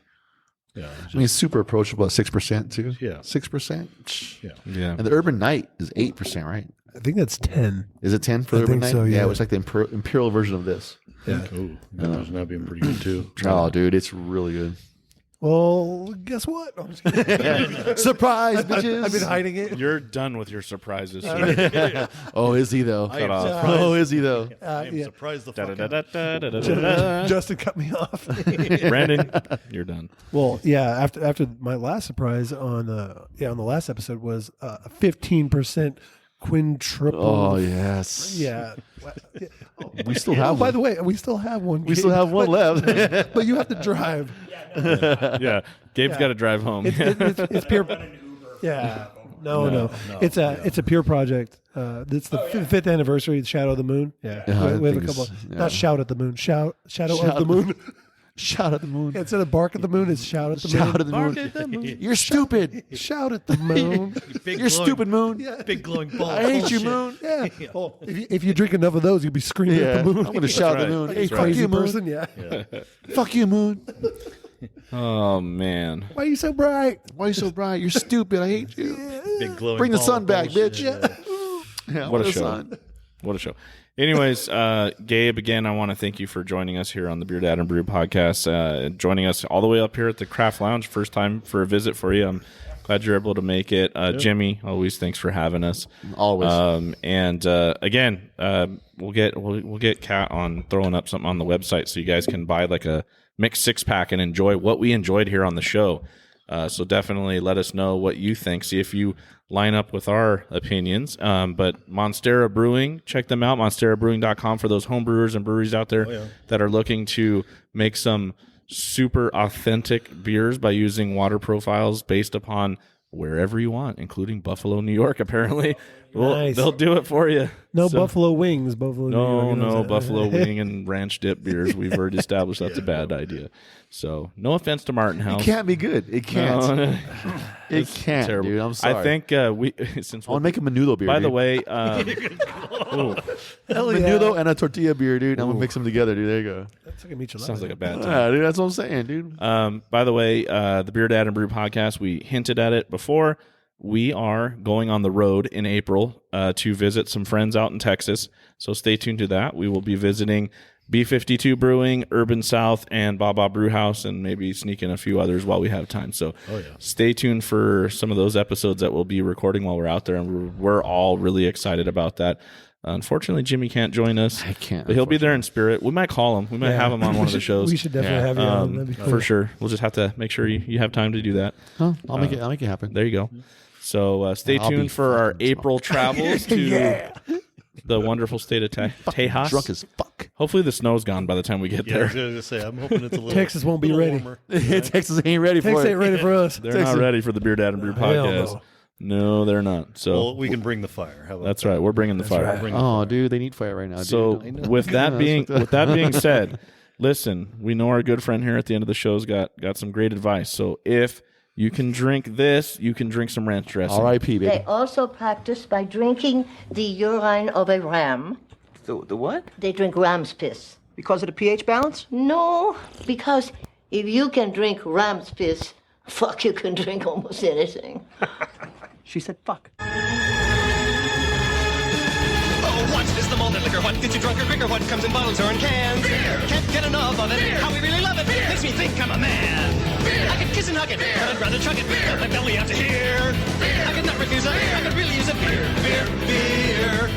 Yeah, I mean, it's super approachable at 6% too. Yeah. 6%. yeah. Yeah. And the Urban Night is 8%, right? I think that's 10. Is it 10 for I the Urban think Night? so, yeah. It was like the imperial version of this. Yeah. Ooh, imagine that being pretty good too. Oh, dude, it's really good. Well, guess what? I'm just kidding. Surprise, bitches! I've been hiding it. You're done with your surprises. sir. Oh, is he though? I am off. surprised. Oh, is he though? I am Yeah. surprised the fuck out. Da-da-da-da-da-da-da. Justin cut me off. Brandon, you're done. Well, yeah. After my last surprise on the last episode was a 15% quintuple. Oh yes. Yeah. We still have By one. the way, we still have one. We still have one left. But you have to drive. Yeah, Gabe's got to drive home. It's pure. Yeah. No. It's a pure project. It's the fifth anniversary. It's Shadow of the Moon. Yeah. We have a couple. Not Shout at the Moon. Shadow of the Moon. Shout at the moon. Instead of Bark at the Moon, it's Shout at the Moon. Shout at the moon. You're stupid. Shout at the moon. You're stupid, moon. Big glowing ball. I hate you, moon. Yeah. Oh, if you drink enough of those, you'll be screaming at the moon. I'm gonna shout at the moon. Hey, fuck Crazy you, moon. person. Yeah. Fuck you, moon. Oh man. Why are you so bright? Why are you so bright? You're stupid. I hate you. Big glowing Bring the ball sun of back, bullshit. bitch. Yeah, What a the show. sun. What a show. Anyways, Gabe, again, I want to thank you for joining us here on the BeerDad and Brewed podcast, joining us all the way up here at the Craft Lounge. First time for a visit for you. I'm glad you're able to make it. Jimmy, always thanks for having us. Always. Again, we'll get Kat on throwing up something on the website so you guys can buy like a mixed 6-pack and enjoy what we enjoyed here on the show. So definitely let us know what you think. See if you line up with our opinions. But Monstera Brewing, check them out, monsterabrewing.com, for those home brewers and breweries out there that are looking to make some super authentic beers by using water profiles based upon wherever you want, including Buffalo, New York, apparently. Nice. They'll do it for you. No So- buffalo wings. Buffalo. New York, No, knows that. buffalo wing and ranch dip beers. We've already established that's a bad idea. So, no offense to Martin House. It can't be good. It can't. No, It can't, terrible. dude. I'm sorry. I think we since I want to make a menudo beer. by the dude. way, menudo and a tortilla beer, dude. I'm gonna mix them together, dude. There you go. That's like a michelada. sounds like a bad time. Yeah, dude. That's what I'm saying, dude. By the way, the BeerDad and Brew podcast, we hinted at it before. We are going on the road in April to visit some friends out in Texas. So stay tuned to that. We will be visiting B52 Brewing, Urban South, and Baba Brew House, and maybe sneak in a few others while we have time. So stay tuned for some of those episodes that we'll be recording while we're out there, and we're all really excited about that. Unfortunately, Jimmy can't join us. I can't, But he'll be there in spirit. We might call him. We might have him on one of the shows. We should definitely have you on. That'd be cool. For sure. We'll just have to make sure you have time to do that. Huh? I'll make it happen. There you go. So stay I'll be tuned for our fucking April travels to the wonderful state of Tejas. Drunk as fuck. Hopefully the snow's gone by the time we get Yeah, I was there. going to say, I'm hoping it's a little Texas won't be little ready. warmer. Texas ain't ready for Texas it. ain't ready for us. They're not ready for the BeerDad and Brew Hell podcast. No, they're not. So Well, we can bring the fire. How about that's right. We're bringing the fire. We'll bring the Oh, fire. dude, they need fire right now. So dude. I know. with that Yeah, being that's with that being said, listen, we know our good friend here at the end of the show's got some great advice. So if you can drink this, you can drink some ranch dressing. R.I.P. They baby. also practice by drinking the urine of a ram. The what? They drink ram's piss. Because of the pH balance? No, because if you can drink ram's piss, fuck, you can drink almost anything. She said fuck. Oh, what is the malted liquor? What gets you drunker, quicker? What comes in bottles or in cans? Beer! Can't get enough of it. Beer! How we really love it. Beer! Makes me think I'm a man. Beer! I could kiss and hug it, but I'd rather chug it. Beer! My belly out to here. Beer! I could not refuse it. Beer! I could really use a beer. Beer!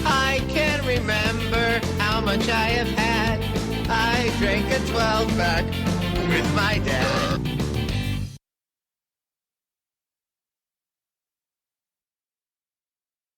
I can't remember how much I have had. I drank a 12-pack with my dad.